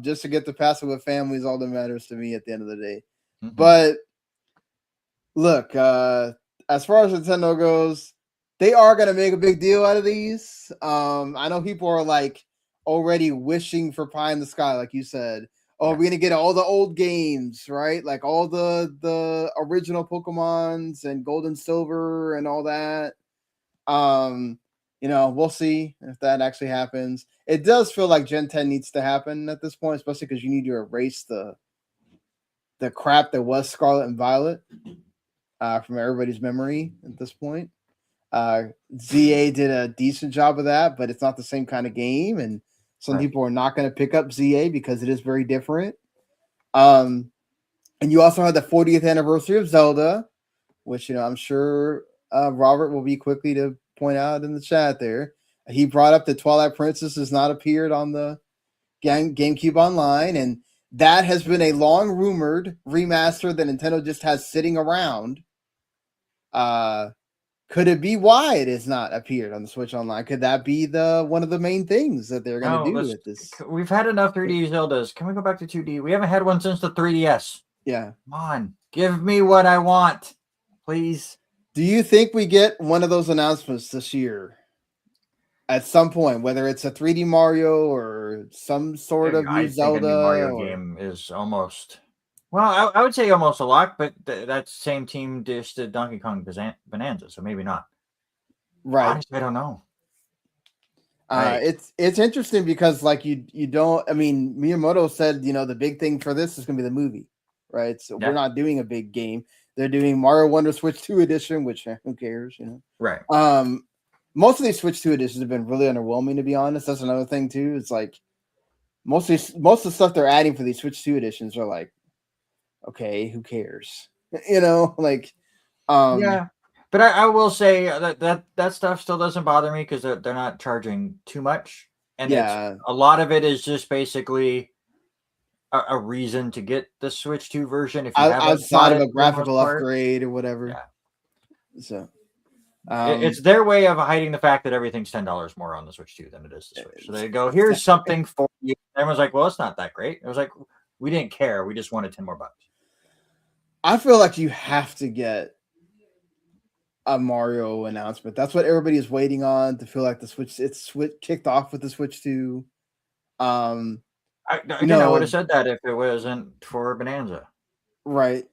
Just to get to pass it with family is all that matters to me at the end of the day. Mm-hmm. But look, as far as Nintendo goes, they are going to make a big deal out of these. I know people are like already wishing for pie in the sky, like you said. Oh, we're going to get all the old games, right? Like all the original Pokemons and Gold and Silver and all that. You know, we'll see if that actually happens. It does feel like Gen 10 needs to happen at this point, especially because you need to erase the crap that was Scarlet and Violet from everybody's memory at this point. ZA did a decent job of that, but it's not the same kind of game, and some people are not going to pick up ZA because it is very different. And you also had the 40th anniversary of Zelda, which, you know, I'm sure Robert will be quickly to point out in the chat there. He brought up that Twilight Princess has not appeared on the GameCube Online, and that has been a long rumored remaster that Nintendo just has sitting around. Could it be why it has not appeared on the Switch Online? Could that be one of the main things that they're going to do with this? We've had enough 3D Zeldas. Can we go back to 2D? We haven't had one since the 3DS. Yeah. Come on. Give me what I want, please. Do you think we get one of those announcements this year? At some point, whether it's a 3D Mario or some sort of new Zelda. Think a new Mario game is almost... Well, I would say almost a lock, but that same team just did Donkey Kong Bonanza, so maybe not. Right. Honestly, I don't know. It's interesting because like you don't. I mean, Miyamoto said, you know, the big thing for this is going to be the movie, right? So we're not doing a big game. They're doing Mario Wonder Switch 2 edition, which who cares, you know? Right. Most of these Switch 2 editions have been really underwhelming, to be honest. That's another thing too. It's like most of the stuff they're adding for these Switch 2 editions are like, okay, who cares? You know, like, yeah. But I will say that stuff still doesn't bother me because they're not charging too much, and a lot of it is just basically a reason to get the Switch 2 version if you haven't outside of a graphical upgrade or whatever. Yeah. So it's their way of hiding the fact that everything's $10 more on the Switch 2 than it is the Switch. So they go, here's something for you. Everyone's like, well, it's not that great. It was like, we didn't care. We just wanted 10 more bucks. I feel like you have to get a Mario announcement. That's what everybody is waiting on to feel like the Switch. It's kicked off with the Switch 2. I would have said that if it wasn't for Bonanza. Right.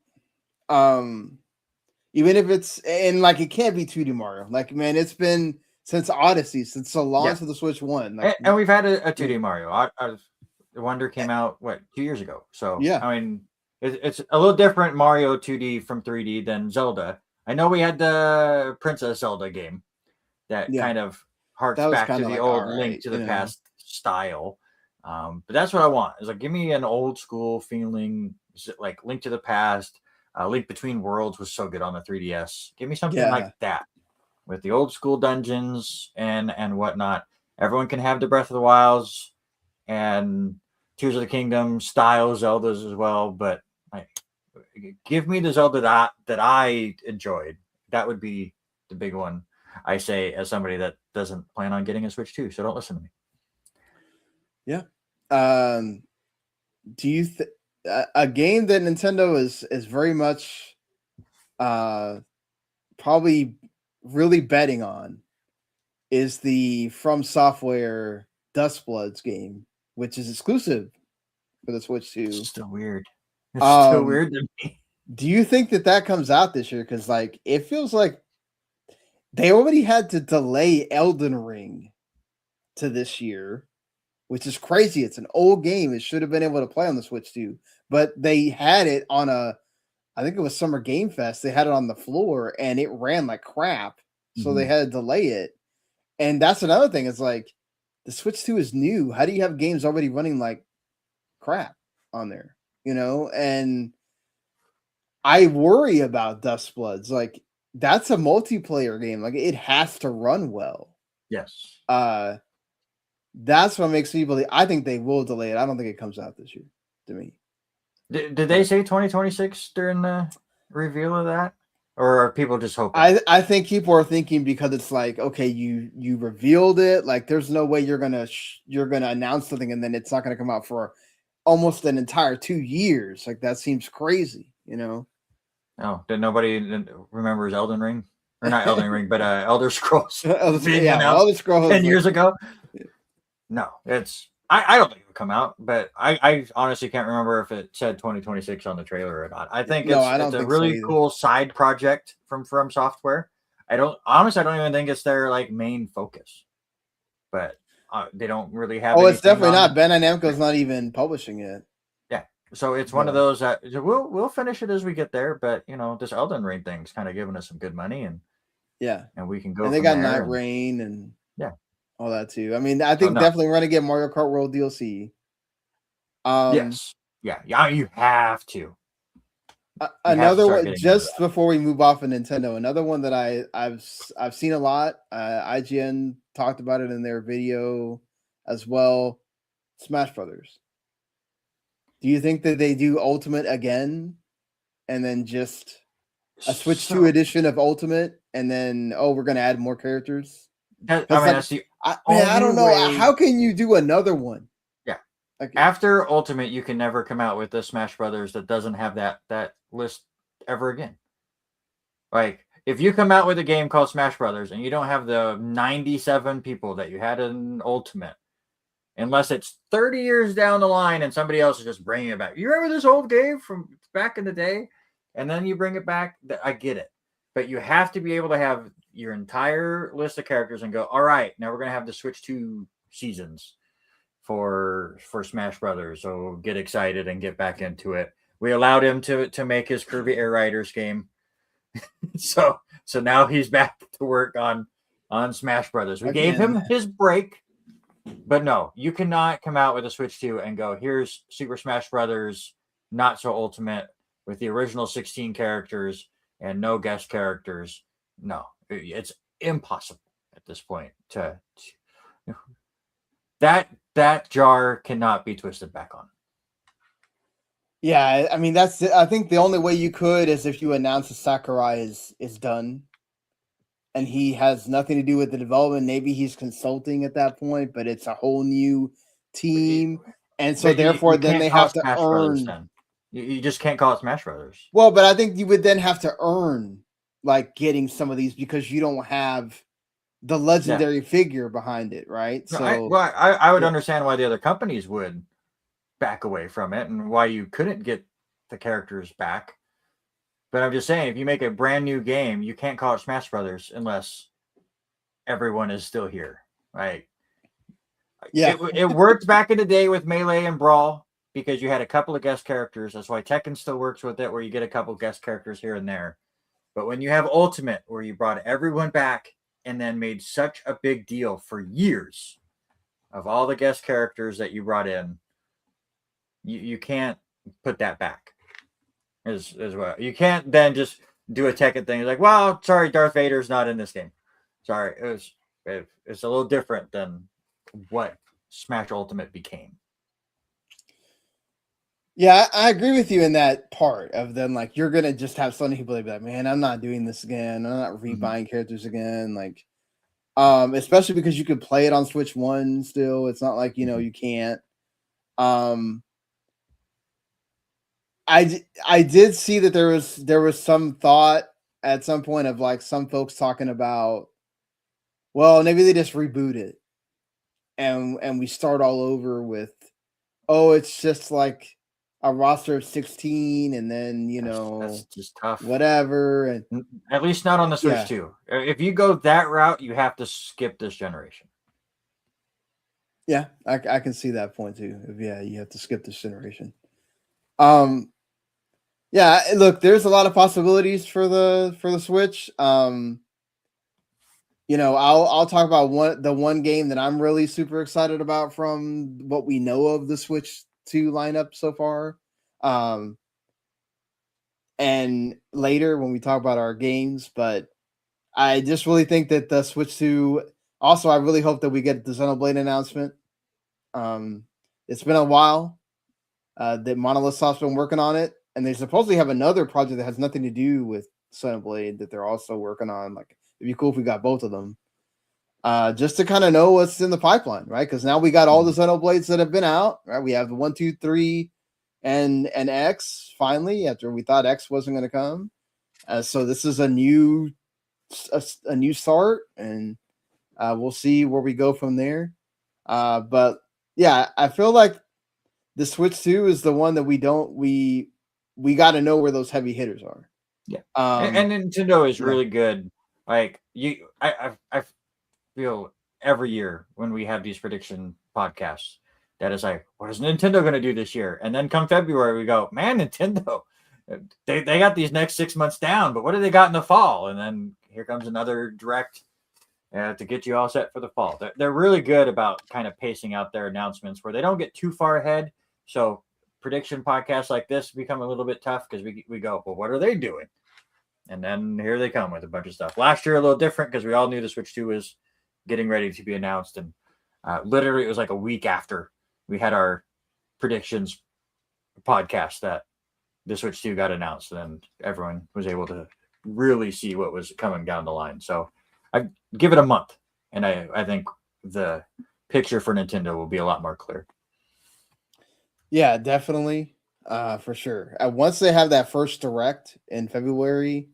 Even if it's and like it can't be 2D Mario. Like, man, it's been since Odyssey, since the launch of the Switch 1. Like, and we've had a 2D Mario. Wonder came out 2 years ago. So yeah, I mean, it's a little different Mario 2D from 3D than Zelda. I know we had the Princess Zelda game that kind of harks back to the old Link to the Past style. But that's what I want. Is like, give me an old school feeling, like Link to the Past, Link Between Worlds was so good on the 3DS. Give me something Yeah. like that with the old school dungeons and whatnot. Everyone can have the Breath of the Wilds and Tears of the Kingdom style Zeldas as well, but like, give me the Zelda that I enjoyed. That would be the big one. I say as somebody that doesn't plan on getting a Switch 2, so don't listen to me. Yeah. Do you a game that Nintendo is very much probably really betting on is the From Software Dustbloods game, which is exclusive for the Switch 2. It's still weird. It's still weird to me. Do you think that comes out this year? Because like it feels like they already had to delay Elden Ring to this year, which is crazy. It's an old game. It should have been able to play on the Switch 2, but they had it on I think it was Summer Game Fest. They had it on the floor and it ran like crap. So they had to delay it. And that's another thing. It's like the Switch 2 is new. How do you have games already running like crap on there? And I worry about Dustbloods. Like that's a multiplayer game. Like it has to run well. Yes. That's what makes me believe. I think they will delay it. I don't think it comes out this year to me. Did they say 2026 during the reveal of that? Or are people just hoping? I think people are thinking because it's like, okay, you revealed it. Like there's no way you're gonna announce something and then it's not gonna come out for almost an entire 2 years. Like that seems crazy, Oh, did nobody remembers Elden Ring? Or not Elden Ring, but Elder Scrolls being announced Elder Scrolls 10 years ago? No, I don't think it would come out, but I honestly can't remember if it said 2026 on the trailer or not. I think it's a really cool side project from Software. I don't even think it's their like main focus, but they don't really have. Oh, it's definitely not. Bandai Namco's not even publishing it. Yeah, so it's one of those that we'll finish it as we get there, but this Elden Ring thing's kind of giving us some good money, and and we can go. And they got Night Rain and all that too. I mean, I think definitely we're gonna get Mario Kart World DLC. Yes, yeah, you have to. Another one, just before we move off of Nintendo, another one that I've seen a lot. IGN talked about it in their video as well. Smash Brothers. Do you think that they do Ultimate again, and then just a Switch 2 edition of Ultimate, and then we're gonna add more characters? I don't know. How can you do another one? Yeah. Like, after Ultimate, you can never come out with a Smash Brothers that doesn't have that list ever again. Like, if you come out with a game called Smash Brothers and you don't have the 97 people that you had in Ultimate, unless it's 30 years down the line and somebody else is just bringing it back. You remember this old game from back in the day? And then you bring it back. I get it. But you have to be able to have your entire list of characters and go, all right, now we're going to have the Switch 2 seasons for Smash Brothers. So get excited and get back into it. We allowed him to make his Kirby Air Riders game. so now he's back to work on Smash Brothers. We gave him his break. But no, you cannot come out with a Switch 2 and go, here's Super Smash Brothers, not so Ultimate, with the original 16 characters and no guest characters. No, it's impossible at this point that jar cannot be twisted back on. Yeah, I mean I think the only way you could is if you announce that Sakurai is done and he has nothing to do with the development. Maybe he's consulting at that point, but it's a whole new team. And so therefore then they have to earn. You just can't call it Smash Brothers. Well, but I think you would then have to earn like getting some of these because you don't have the legendary figure behind it, right? No, I would understand why the other companies would back away from it and why you couldn't get the characters back. But I'm just saying, if you make a brand new game, you can't call it Smash Brothers unless everyone is still here, right? Yeah, it worked back in the day with Melee and Brawl because you had a couple of guest characters. That's why Tekken still works with it, where you get a couple guest characters here and there. But when you have Ultimate, where you brought everyone back and then made such a big deal for years of all the guest characters that you brought in, you can't put that back. Is well. You can't then just do a Tekken thing. It's like, well, sorry, Darth Vader's not in this game. Sorry, it's a little different than what Smash Ultimate became. Yeah, I agree with you in that part of then like you're gonna just have so many people that be like, man, I'm not doing this again. I'm not rebuying characters again. Like, especially because you could play it on Switch 1 still. It's not like you can't. I did see that there was some thought at some point of like some folks talking about, well, maybe they just reboot it and we start all over with, oh, it's just like a roster of 16 and then That's just tough. whatever, and at least not on the Switch 2. If you go that route, you have to skip this generation. Yeah, I can see that point too. You have to skip this generation. Yeah, look, there's a lot of possibilities for the Switch. I'll talk about the one game that I'm really super excited about from what we know of the Switch 2 lineup so far. And later when we talk about our games, but I just really think that the Switch 2, also I really hope that we get the Xenoblade announcement. It's been a while that Monolith Soft's been working on it, and they supposedly have another project that has nothing to do with Xenoblade that they're also working on. Like, it'd be cool if we got both of them, just to kind of know what's in the pipeline, right? Because now we got all the Xenoblades that have been out, right? We have the 1, 2, 3, and X finally after we thought X wasn't going to come. So this is a new start, and we'll see where we go from there. But yeah, I feel like the Switch 2 is the one that we got to know where those heavy hitters are. Yeah, and Nintendo is really good. Like I feel every year when we have these prediction podcasts, that is like, what is Nintendo going to do this year? And then come February, we go, man, Nintendo, they got these next 6 months down, but what do they got in the fall? And then here comes another direct to get you all set for the fall. They're really good about kind of pacing out their announcements where they don't get too far ahead. So prediction podcasts like this become a little bit tough because we go, well, what are they doing? And then here they come with a bunch of stuff. Last year, a little different because we all knew the Switch 2 was getting ready to be announced. And literally, it was like a week after we had our predictions podcast that the Switch 2 got announced. And everyone was able to really see what was coming down the line. So I give it a month. And I think the picture for Nintendo will be a lot more clear. Yeah, definitely. For sure. Once they have that first direct in February,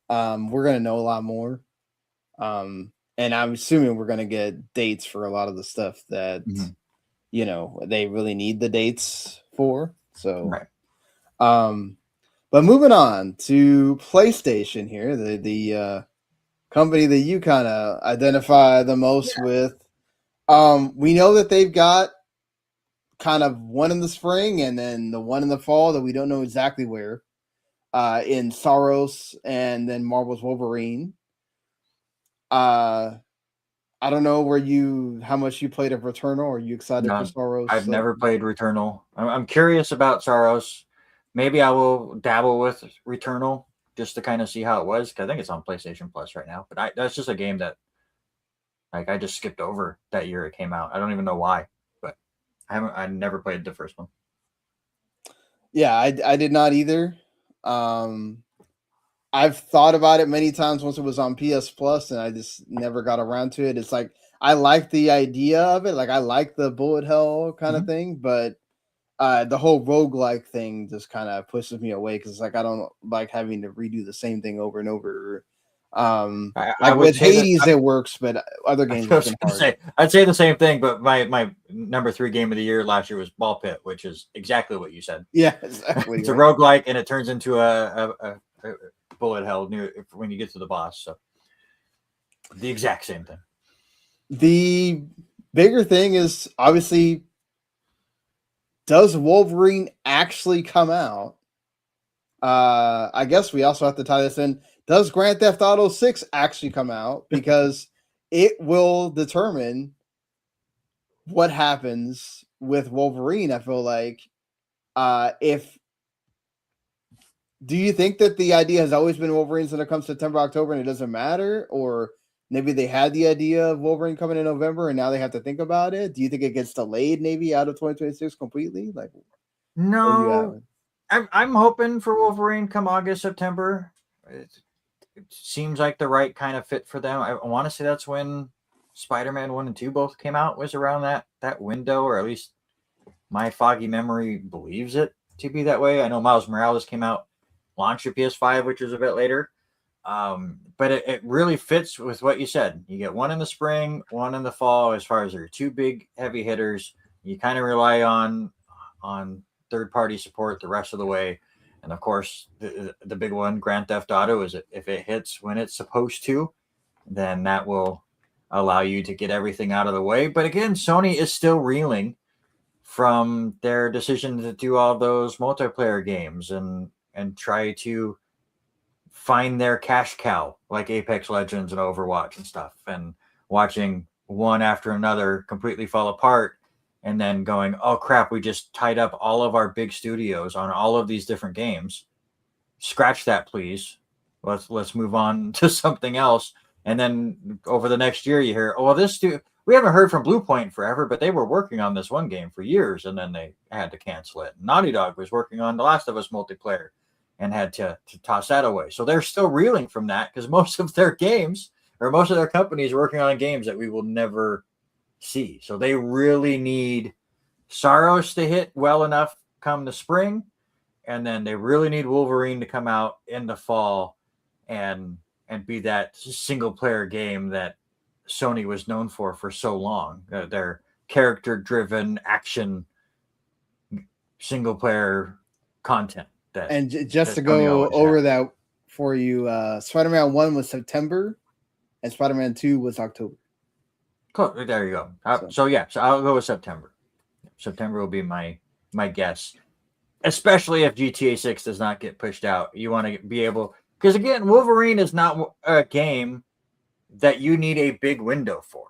we're going to know a lot more. And I'm assuming we're going to get dates for a lot of the stuff that, they really need the dates for. So, right. But moving on to PlayStation here, the company that you kind of identify the most with. We know that they've got kind of one in the spring and then the one in the fall that we don't know exactly where, in Saros and then Marvel's Wolverine. I don't know how much you played of Returnal. Are you excited for Saros? I've never played Returnal. I'm curious about Saros. Maybe I will dabble with Returnal just to kind of see how it was. Cause I think it's on PlayStation Plus right now, but that's just a game that I just skipped over that year it came out. I don't even know why. I never played the first one. Yeah, I did not either. I've thought about it many times once it was on PS Plus, and I just never got around to it. It's like I like the idea of it, like I like the bullet hell kind of thing, but the whole roguelike thing just kind of pushes me away because like I don't like having to redo the same thing over and over. With Hades it works, but other games have been hard. I'd say the same thing, but my number 3 game of the year last year was Ball Pit, which is exactly what you said. Yeah, exactly. It's a roguelike and it turns into a bullet hell when you get to the boss. So the exact same thing. The bigger thing is obviously, does Wolverine actually come out? I guess we also have to tie this in. Does Grand Theft Auto 6 actually come out? Because it will determine what happens with Wolverine. I feel like if Do you think that the idea has always been Wolverine's going to come September, October, and it doesn't matter? Or maybe they had the idea of Wolverine coming in November, and now they have to think about it? Do you think it gets delayed maybe out of 2026 completely? Like, where are you No, I'm hoping for Wolverine come August, September. It seems like the right kind of fit for them. I want to say that's when Spider-Man 1 and 2 both came out, was around that window, or at least my foggy memory believes it to be that way. I know Miles Morales came out launch of PS5, which was a bit later. But it really fits with what you said. You get one in the spring, one in the fall, as far as your two big heavy hitters. You kind of rely on third-party support the rest of the way. And of course, the big one, Grand Theft Auto, is if it hits when it's supposed to, then that will allow you to get everything out of the way. But again, Sony is still reeling from their decision to do all those multiplayer games and try to find their cash cow like Apex Legends and Overwatch and stuff, and watching one after another completely fall apart, and then going, oh crap, we just tied up all of our big studios on all of these different games. Scratch that, please. Let's move on to something else. And then over the next year, you hear, oh, well, we haven't heard from Blue Point forever, but they were working on this one game for years, and then they had to cancel it. Naughty Dog was working on The Last of Us multiplayer and had to toss that away. So they're still reeling from that, because most of their games, or most of their companies, are working on games that we will never see. So they really need Saros to hit well enough come the spring, and then they really need Wolverine to come out in the fall and be that single player game that Sony was known for so long. Their character driven action single player content. Just to go over that for you, Spider-Man 1 was September and Spider-Man 2 was October. Cool. There you go. So I'll go with September. September will be my guess, especially if GTA 6 does not get pushed out. You want to be able, because again, Wolverine is not a game that you need a big window for.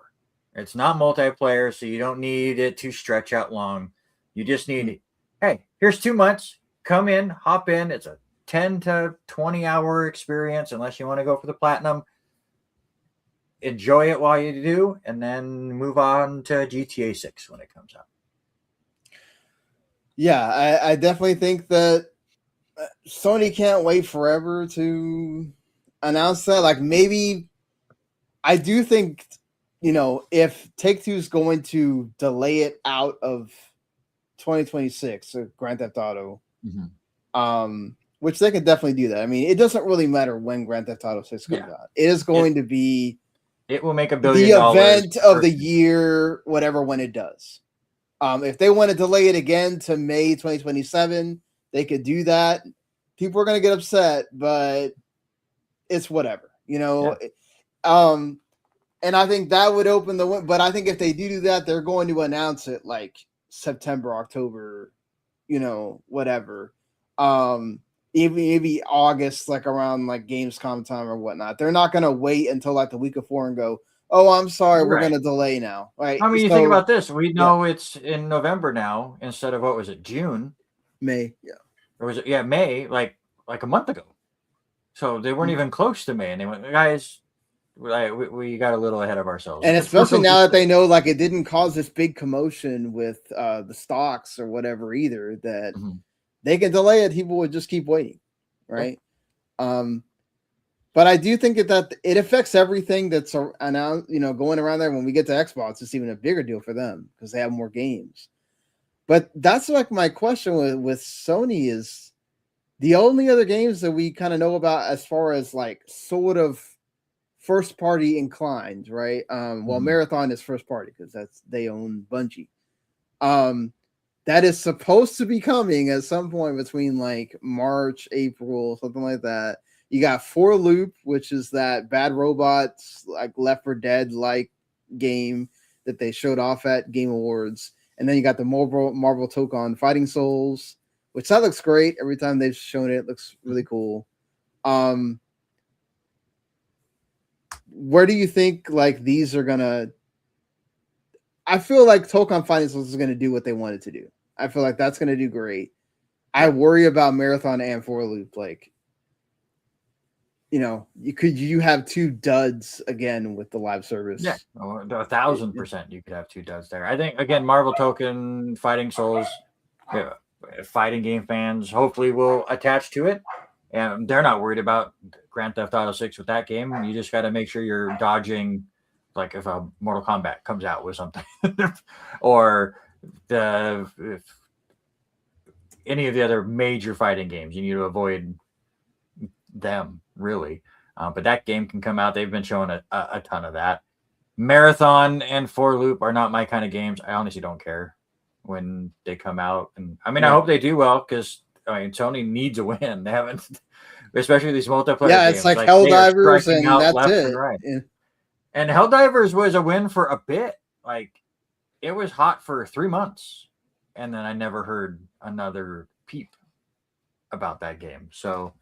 It's not multiplayer, so you don't need it to stretch out long. You just need, hey, here's 2 months. Come in, hop in. It's a 10 to 20 hour experience, unless you want to go for the platinum. Enjoy it while you do, and then move on to GTA 6 when it comes out. Yeah, I definitely think that Sony can't wait forever to announce that. Like, maybe I do think, if Take-Two's going to delay it out of 2026, so Grand Theft Auto, which they could definitely do that. I mean, it doesn't really matter when Grand Theft Auto 6 comes out. It is going to be, it will make $1 billion. The event of the year, whatever, when it does. If they want to delay it again to May 2027, they could do that. People are going to get upset, but it's whatever, and I think that would open the window. But I think if they do that, they're going to announce it like September, October, whatever. Maybe August, like around like Gamescom time or whatnot. They're not going to wait until like the week before and go, oh, I'm sorry, we're going to delay now. Right? I mean, you think about this. We know it's in November now instead of, what was it, June? May, yeah. Or was it, May, like a month ago. So they weren't even close to May. And they went, guys, we got a little ahead of ourselves. And especially now that they know, like, it didn't cause this big commotion with the stocks or whatever either, that they can delay it. People would just keep waiting, right? But I do think that it affects everything that's announced, going around there. When we get to Xbox, it's even a bigger deal for them because they have more games. But that's like my question with Sony is the only other games that we kind of know about as far as like sort of first party inclined, right? Well, Marathon is first party because they own Bungie. That is supposed to be coming at some point between like March, April, something like that. You got For Loop, which is that Bad Robots, like Left 4 Dead like game that they showed off at Game Awards. And then you got the Marvel Tokon Fighting Souls, which that looks great. Every time they've shown it, it looks really cool. Where do you think like these are gonna? I feel like Tokon Fighting Souls is gonna do what they wanted to do. I feel like that's gonna do great. I worry about Marathon and For Loop. Like, you have two duds again with the live service. Yeah, 1,000% you could have two duds there. I think, again, Marvel Token, Fighting Souls, fighting game fans hopefully will attach to it. And they're not worried about Grand Theft Auto 6 with that game. You just got to make sure you're dodging, like if a Mortal Kombat comes out with something, or if any of the other major fighting games, you need to avoid them, really. But that game can come out. They've been showing a ton of that. Marathon and For Loop are not my kind of games. I honestly don't care when they come out. And I hope they do well, because Sony needs a win. They haven't, especially these multiplayer games. It's like Helldivers, and that's it. And right. And Helldivers was a win for a bit. Like, it was hot for 3 months, and then I never heard another peep about that game. So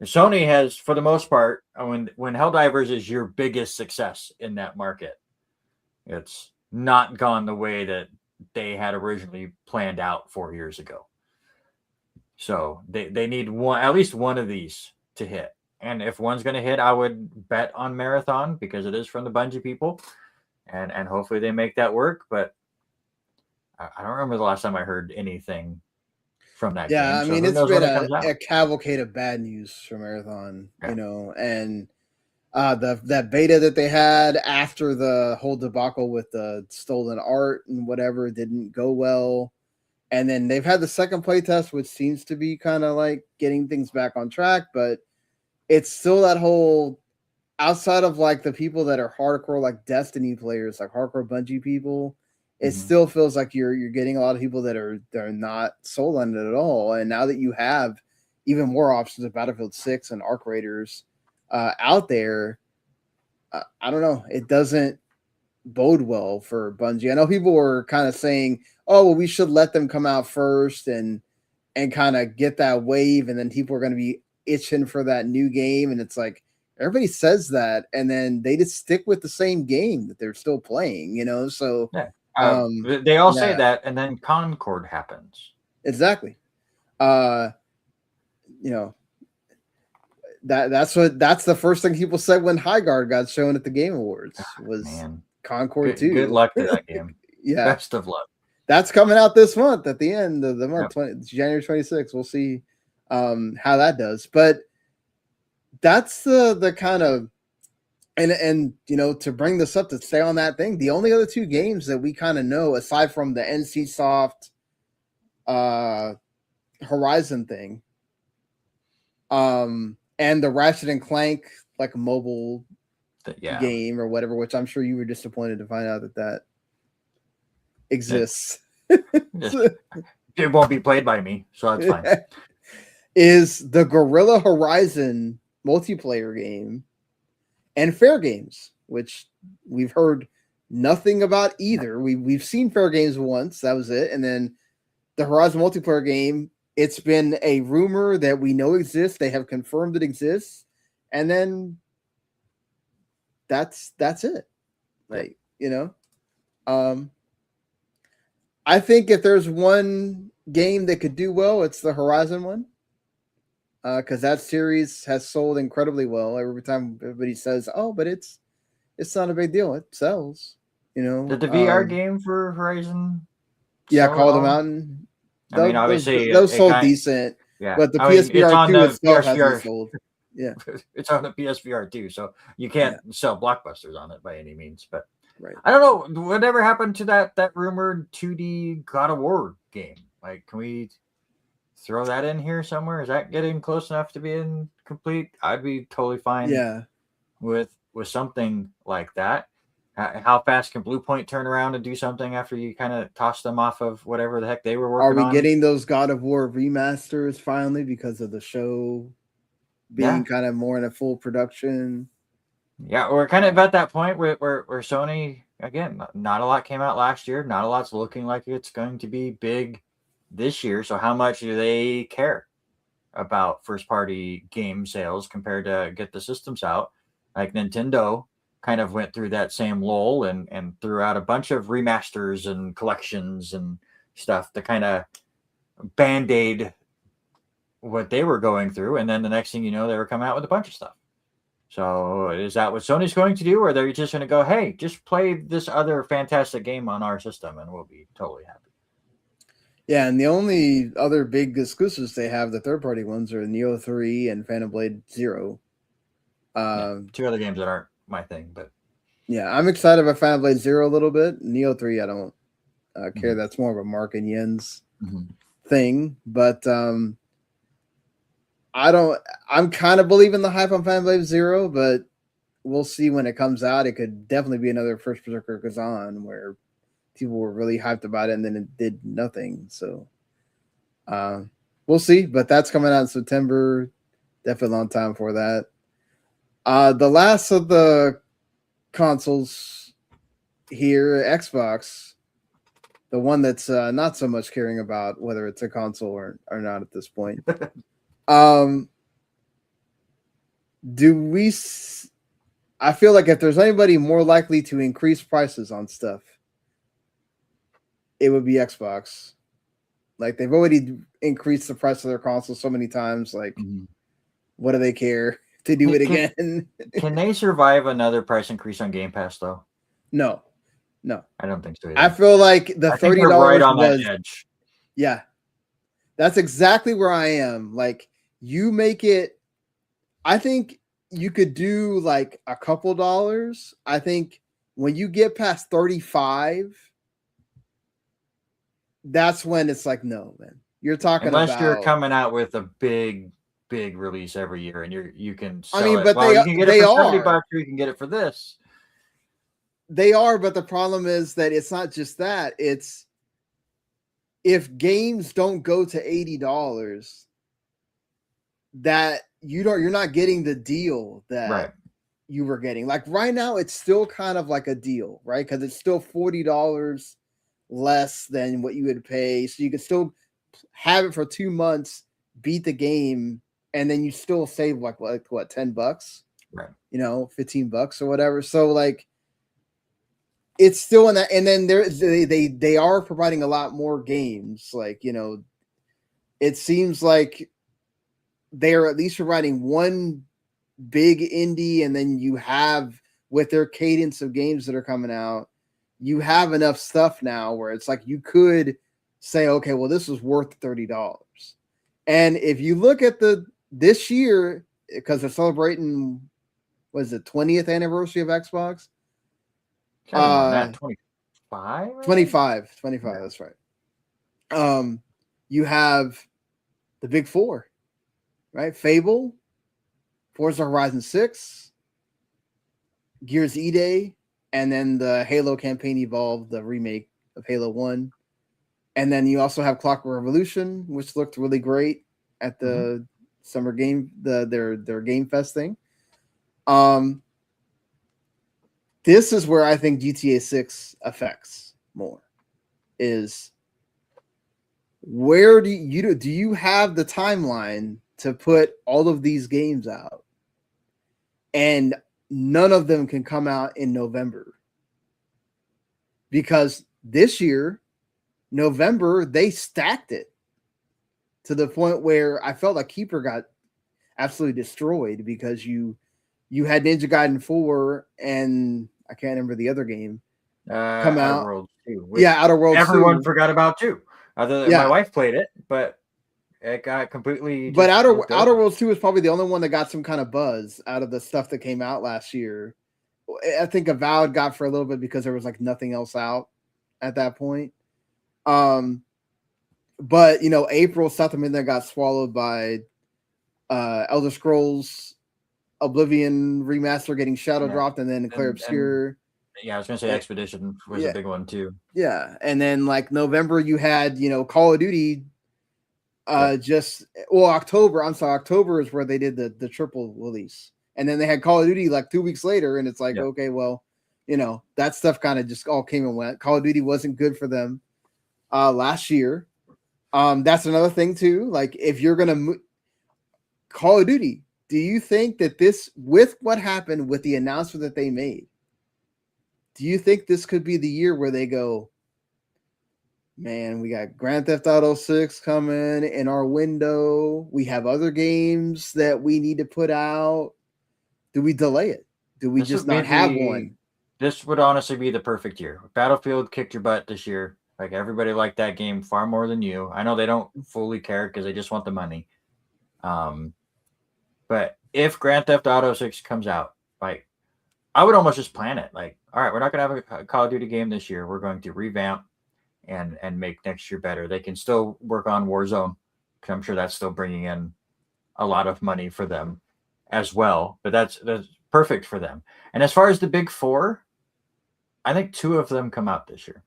Sony has, for the most part, when Helldivers is your biggest success in that market, it's not gone the way that they had originally planned out 4 years ago. So they need at least one of these to hit. And if one's going to hit, I would bet on Marathon, because it is from the Bungie people, and hopefully they make that work. But I don't remember the last time I heard anything from that game. Yeah, it's been a cavalcade of bad news for Marathon, and that beta that they had after the whole debacle with the stolen art and whatever didn't go well. And then they've had the second playtest, which seems to be kind of like getting things back on track, but it's still that whole, outside of like the people that are hardcore, like Destiny players, like hardcore Bungie people, it still feels like you're getting a lot of people that are not sold on it at all. And now that you have even more options of Battlefield 6 and Arc Raiders out there, I don't know. It doesn't bode well for Bungie. I know people were kind of saying, oh, well, we should let them come out first and kind of get that wave, and then people are going to be itching for that new game. And it's like, everybody says that, and then they just stick with the same game that they're still playing, so yeah. They all say that, and then Concord happens. Exactly. That's the first thing people said when Highguard got shown at the Game Awards was Concord 2. Good luck to that game. Yeah. Best of luck. That's coming out this month at the end of the month, January 26th. We'll see how that does. But that's the kind of, and to bring this up, to stay on that thing, the only other two games that we kind of know, aside from the NCSoft Horizon thing, and the Ratchet and Clank like mobile game or whatever, which I'm sure you were disappointed to find out that exists. It won't be played by me, so that's fine. Is the Gorilla Horizon multiplayer game and Fair Games, which we've heard nothing about either. We've seen Fair Games once, that was it, and then the Horizon multiplayer game, it's been a rumor that we know exists. They have confirmed it exists, and then that's it. Like, I think if there's one game that could do well, it's the Horizon one, because that series has sold incredibly well. Every time everybody says, "Oh, but it's not a big deal," it sells. Did the VR game for Horizon? Call the Mountain. Obviously those sold decent. Yeah, but the PSVR 2 itself hasn't sold. Yeah, it's on the PSVR 2, so you can't sell blockbusters on it by any means. But right. I don't know whatever happened to that rumored 2D God of War game. Like, can we throw that in here somewhere? Is that getting close enough to being complete? I'd be totally fine. Yeah, with something like that. How fast can Blue Point turn around and do something after you kind of toss them off of whatever the heck they were working on? Are we getting those God of War remasters finally because of the show being kind of more in a full production? Yeah, we're kind of at that point where Sony, again, not a lot came out last year. Not a lot's looking like it's going to be big this year. So how much do they care about first-party game sales compared to get the systems out? Like Nintendo kind of went through that same lull and threw out a bunch of remasters and collections and stuff to kind of band-aid what they were going through, and then the next thing you know, they were coming out with a bunch of stuff. So is that what Sony's going to do, or they're just going to go, hey, just play this other fantastic game on our system, and we'll be totally happy? Yeah, and the only other big exclusives they have, the third-party ones, are Nioh 3 and Phantom Blade 0. Two other games that aren't my thing, but yeah, I'm excited about Phantom Blade 0 a little bit. Nioh 3, I don't care. Mhm. That's more of a Mark and Yen's Mhm. thing, but I'm kind of believing the hype on Phantom Blade 0, but we'll see when it comes out. It could definitely be another First Berserker Kazan where people were really hyped about it and then it did nothing. So we'll see, but that's coming out in September. Definitely a long time for that. The last of the consoles here, Xbox, the one that's not so much caring about whether it's a console or not at this point. I feel like if there's anybody more likely to increase prices on stuff, it would be Xbox. Like, they've already increased the price of their console so many times. Like, what do they care to do it again? Can they survive another price increase on Game Pass, though? No. I don't think so either. I feel like the I think $30 they're right on was that edge. Yeah. That's exactly where I am. Like, you make it, I think you could do like a couple dollars. I think when you get past 35, that's when it's like, no, man. You're talking Unless you're about coming out with a big release every year, and you can sell I mean, it. but Well, you can get they it for $70, are. or you can get it for this. They are, but the problem is that it's not just that. It's if games don't go to $80, that you're not getting the deal that you were getting. Like right now, it's still kind of like a deal, right? Because it's still $40 less than what you would pay. So you could still have it for 2 months, beat the game, and then you still save like what $10, right? $15 or whatever. So like, it's still in that, and then they are providing a lot more games. Like, it seems like they are at least providing one big indie, and then you have, with their cadence of games that are coming out, you have enough stuff now where it's like you could say, okay, well, this is worth $30. And if you look at this year, because they're celebrating, what is it, 20th anniversary of Xbox? 25? 25, Yeah. That's right. You have the big four, right? Fable, Forza Horizon 6, Gears E-Day, and then the Halo campaign Evolved, the remake of Halo 1. And then you also have Clockwork Revolution, which looked really great at the summer game, their Game Fest thing. This is where I think GTA 6 affects more. Is where do you have the timeline to put all of these games out, and none of them can come out in November? Because this year, November, they stacked it to the point where I felt like Keeper got absolutely destroyed because you had Ninja Gaiden 4 and I can't remember the other game come out. Outer Worlds 2. Outer Worlds 2. Everyone forgot about too. My wife played it, but it got completely. But Outer Worlds 2 is probably the only one that got some kind of buzz out of the stuff that came out last year. I think Avowed got for a little bit because there was like nothing else out at that point. But April, South of Midnight got swallowed by Elder Scrolls Oblivion remaster getting shadow dropped, and then Clair Obscur. I was gonna say Expedition was a big one too. Yeah, and then like November, you had Call of Duty. October. I'm sorry, October is where they did the triple release, and then they had Call of Duty like 2 weeks later, and it's like okay, well, that stuff kind of just all came and went. Call of Duty wasn't good for them last year. That's another thing too. Like if you're gonna Call of Duty, do you think that this, with what happened with the announcement that they made, do you think this could be the year where they go, Man, we got Grand Theft Auto 6 coming in our window. We have other games that we need to put out. Do we delay it? Do we just not have one? This would honestly be the perfect year. Battlefield kicked your butt this year. Like, everybody liked that game far more than you. I know they don't fully care because they just want the money. But if Grand Theft Auto 6 comes out, like, I would almost just plan it. Like, all right, we're not going to have a Call of Duty game this year. We're going to revamp and make next year better. They can still work on Warzone, because I'm sure that's still bringing in a lot of money for them as well. But that's perfect for them. And as far as the big four, I think 2 of them come out this year.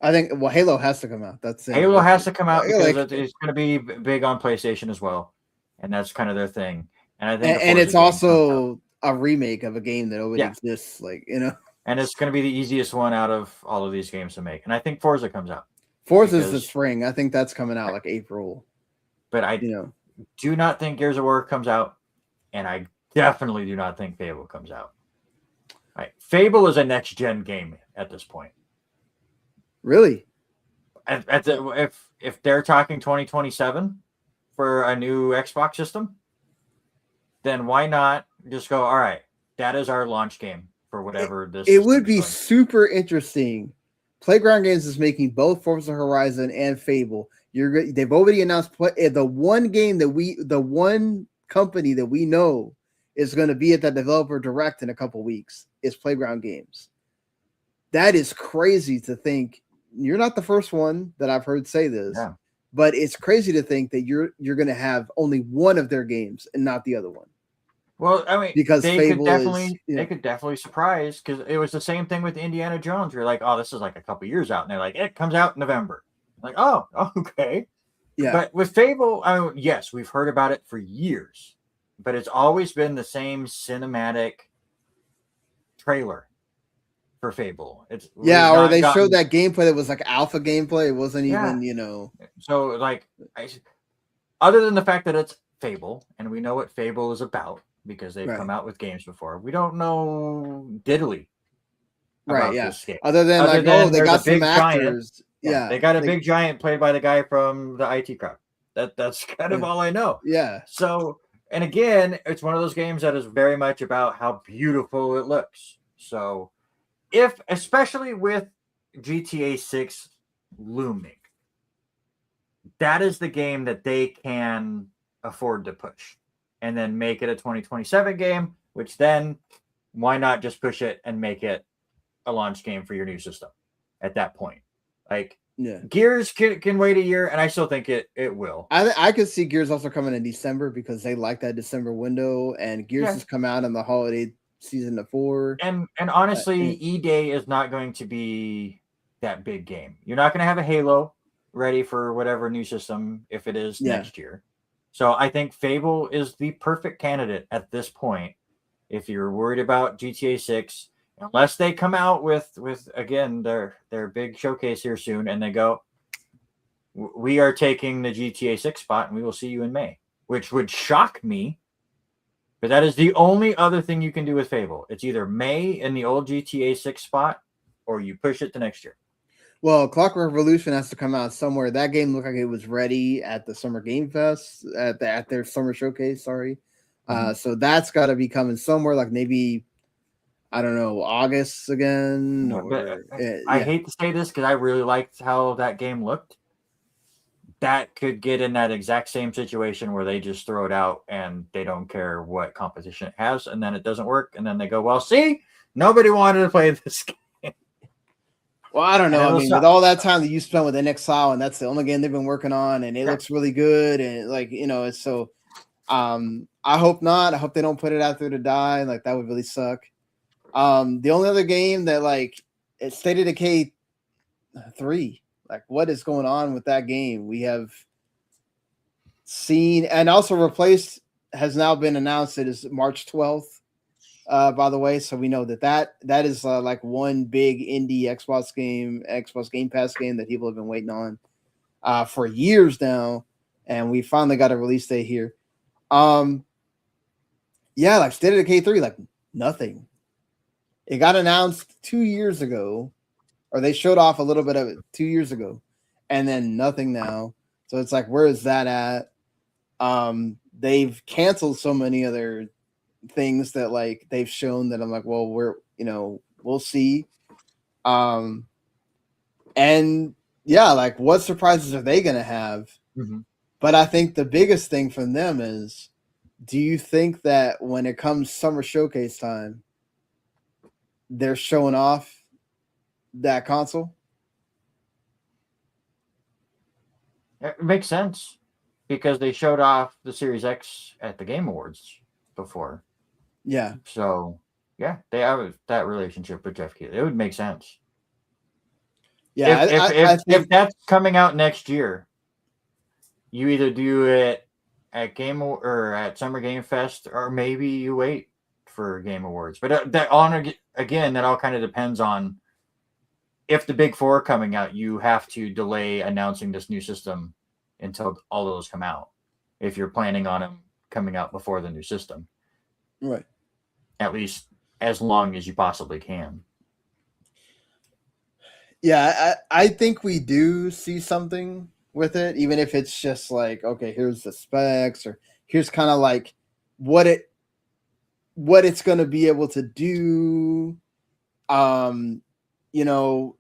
I think, well, Halo has to come out. Halo has to come out because it's going to be big on PlayStation as well, and that's kind of their thing. And I think, and it's also a remake of a game that already exists, like, you know. And it's going to be the easiest one out of all of these games to make. And I think Forza comes out. Forza is the spring. I think that's coming out like April. But I do not think Gears of War comes out, and I definitely do not think Fable comes out. Right. Fable is a next-gen game at this point. Really? If they're talking 2027 for a new Xbox system, then why not just go, all right, that is our launch game for whatever this is. It would be super interesting. Playground Games is making both Forza Horizon and Fable. They've already announced the one company that we know is going to be at that developer direct in a couple weeks is Playground Games. That is crazy to think. You're not the first one that I've heard say this, but it's crazy to think that you're going to have only one of their games and not the other one. Well, I mean, because they could definitely surprise, because it was the same thing with Indiana Jones. You're like, oh, this is like a couple years out, and they're like, it comes out in November. Like, oh, okay. Yeah. But with Fable, yes, we've heard about it for years, but it's always been the same cinematic trailer for Fable. Or they showed that gameplay that was like alpha gameplay. It wasn't even, So, like, other than the fact that it's Fable, and we know what Fable is about because they've come out with games before, we don't know diddly about this game. Other than they got some actors. Giant. They got a big giant played by the guy from the IT crowd. That's kind of all I know. Yeah. So, and again, it's one of those games that is very much about how beautiful it looks. So, especially with GTA 6 looming, that is the game that they can afford to push, and then make it a 2027 game, which then why not just push it and make it a launch game for your new system at that point? Like, Gears can wait a year, and I still think it will. I could see Gears also coming in December because they like that December window, and Gears has come out in the holiday season of 4. And honestly, E-Day is not going to be that big game. You're not going to have a Halo ready for whatever new system if it is next year. So I think Fable is the perfect candidate at this point if you're worried about GTA 6, unless they come out with again their big showcase here soon and they go, we are taking the GTA 6 spot and we will see you in May, which would shock me. But that is the only other thing you can do with Fable. It's either May in the old GTA 6 spot, or you push it to next year. Well, Clockwork Revolution has to come out somewhere. That game looked like it was ready at the Summer Game Fest, at their summer showcase, sorry. So that's got to be coming somewhere, like maybe, I don't know, August again. I hate to say this because I really liked how that game looked. That could get in that exact same situation where they just throw it out and they don't care what competition it has, and then it doesn't work, and then they go, well, see, nobody wanted to play this game. Well, I don't know. I mean, with all that time that you spent with NXL, and that's the only game they've been working on, and it looks really good, and it's so. I hope not. I hope they don't put it out there to die. Like, that would really suck. The only other game that it's State of Decay 3. Like, what is going on with that game? We have seen, and also replaced has now been announced. It is March 12th, by the way. So we know that is like one big indie Xbox Game Pass game that people have been waiting on for years now. And we finally got a release date here. Like State of Decay 3, like nothing. It got announced 2 years ago. or they showed off a little bit of it 2 years ago, and then nothing now. So it's like, where is that at? They've canceled so many other things that like they've shown that I'm like, well, we'll see. And yeah, like what surprises are they gonna have? Mm-hmm. But I think the biggest thing from them is, do you think that when it comes summer showcase time, they're showing off that console? It makes sense because they showed off the Series X at the Game Awards before. Yeah. So, yeah, they have that relationship with Jeff Keighley. It would make sense. Yeah. If that's coming out next year, you either do it at or at Summer Game Fest, or maybe you wait for Game Awards. But that all kind of depends on if the big four are coming out. You have to delay announcing this new system until all those come out, if you're planning on them coming out before the new system. Right. At least as long as you possibly can. Yeah, I think we do see something with it, even if it's just like, okay, here's the specs, or here's kind of like what it's going to be able to do. You know,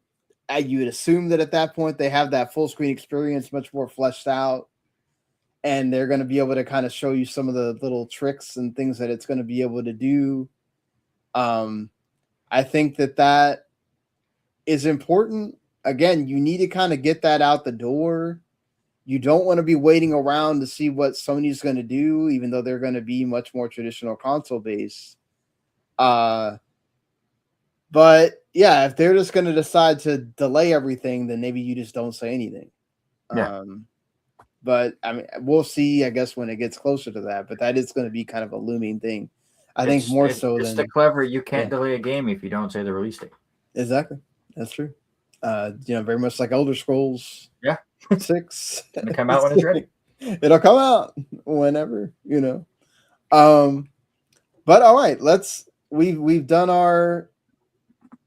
you would assume that at that point they have that full screen experience much more fleshed out, and they're going to be able to kind of show you some of the little tricks and things that it's going to be able to do. I think that is important. Again, you need to kind of get that out the door. You don't want to be waiting around to see what Sony's going to do, even though they're going to be much more traditional console based. But yeah, if they're just going to decide to delay everything, then maybe you just don't say anything. Yeah. But I mean, we'll see, I guess, when it gets closer to that. But that is going to be kind of a looming thing. I think more so it's than the clever. You can't delay a game if you don't say the release date. Exactly. That's true. Very much like Elder Scrolls. Yeah. 6. It'll come out when it's ready. It'll come out whenever, But all right, we've done our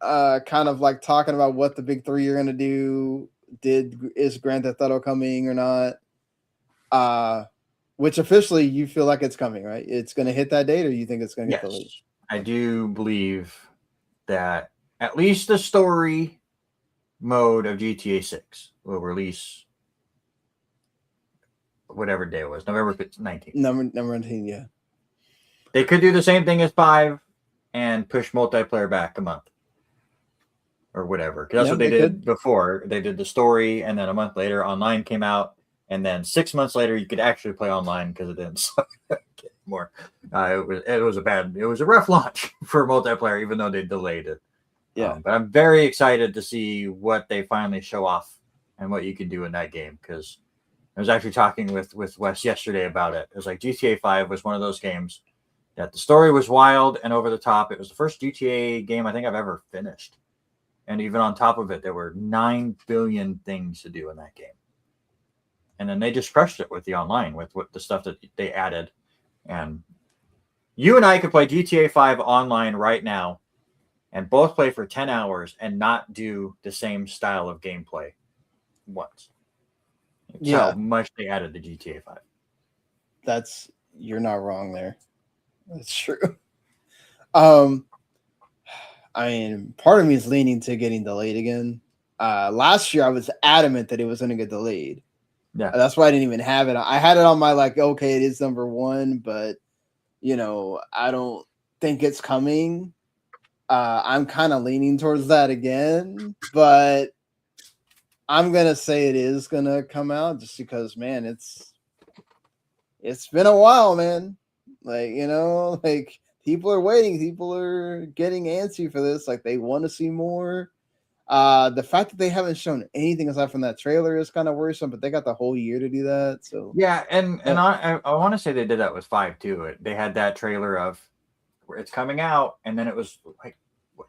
kind of like talking about what the big three are gonna do. Is Grand Theft Auto coming or not? Which officially you feel like it's coming, right? It's gonna hit that date, or you think it's gonna get delayed? I do believe that at least the story mode of GTA 6 will release whatever day it was, November 19th. Number 19, yeah. They could do the same thing as 5 and push multiplayer back a month or whatever. That's what they did before. They did the story, and then a month later, online came out, and then 6 months later, you could actually play online because it didn't suck more. It was a rough launch for multiplayer, even though they delayed it. Yeah, but I'm very excited to see what they finally show off and what you can do in that game, because I was actually talking with Wes yesterday about it. It was like GTA 5 was one of those games that the story was wild and over the top. It was the first GTA game I think I've ever finished. And even on top of it, there were 9 billion things to do in that game. And then they just crushed it with the online, with the stuff that they added. And you and I could play GTA 5 online right now and both play for 10 hours and not do the same style of gameplay once. It's how much they added to GTA 5. You're not wrong there. That's true. I mean, part of me is leaning to getting delayed again. Last year I was adamant that it was going to get delayed. Yeah. That's why I didn't even have it. I had it on my okay, it is number 1, but I don't think it's coming. I'm kind of leaning towards that again, but I'm going to say it is going to come out just because, man, it's been a while, man. People are waiting. People are getting antsy for this. They want to see more. The fact that they haven't shown anything aside from that trailer is kind of worrisome, but they got the whole year to do that. So yeah, and I want to say they did that with 5 too. They had that trailer of where it's coming out, and then it was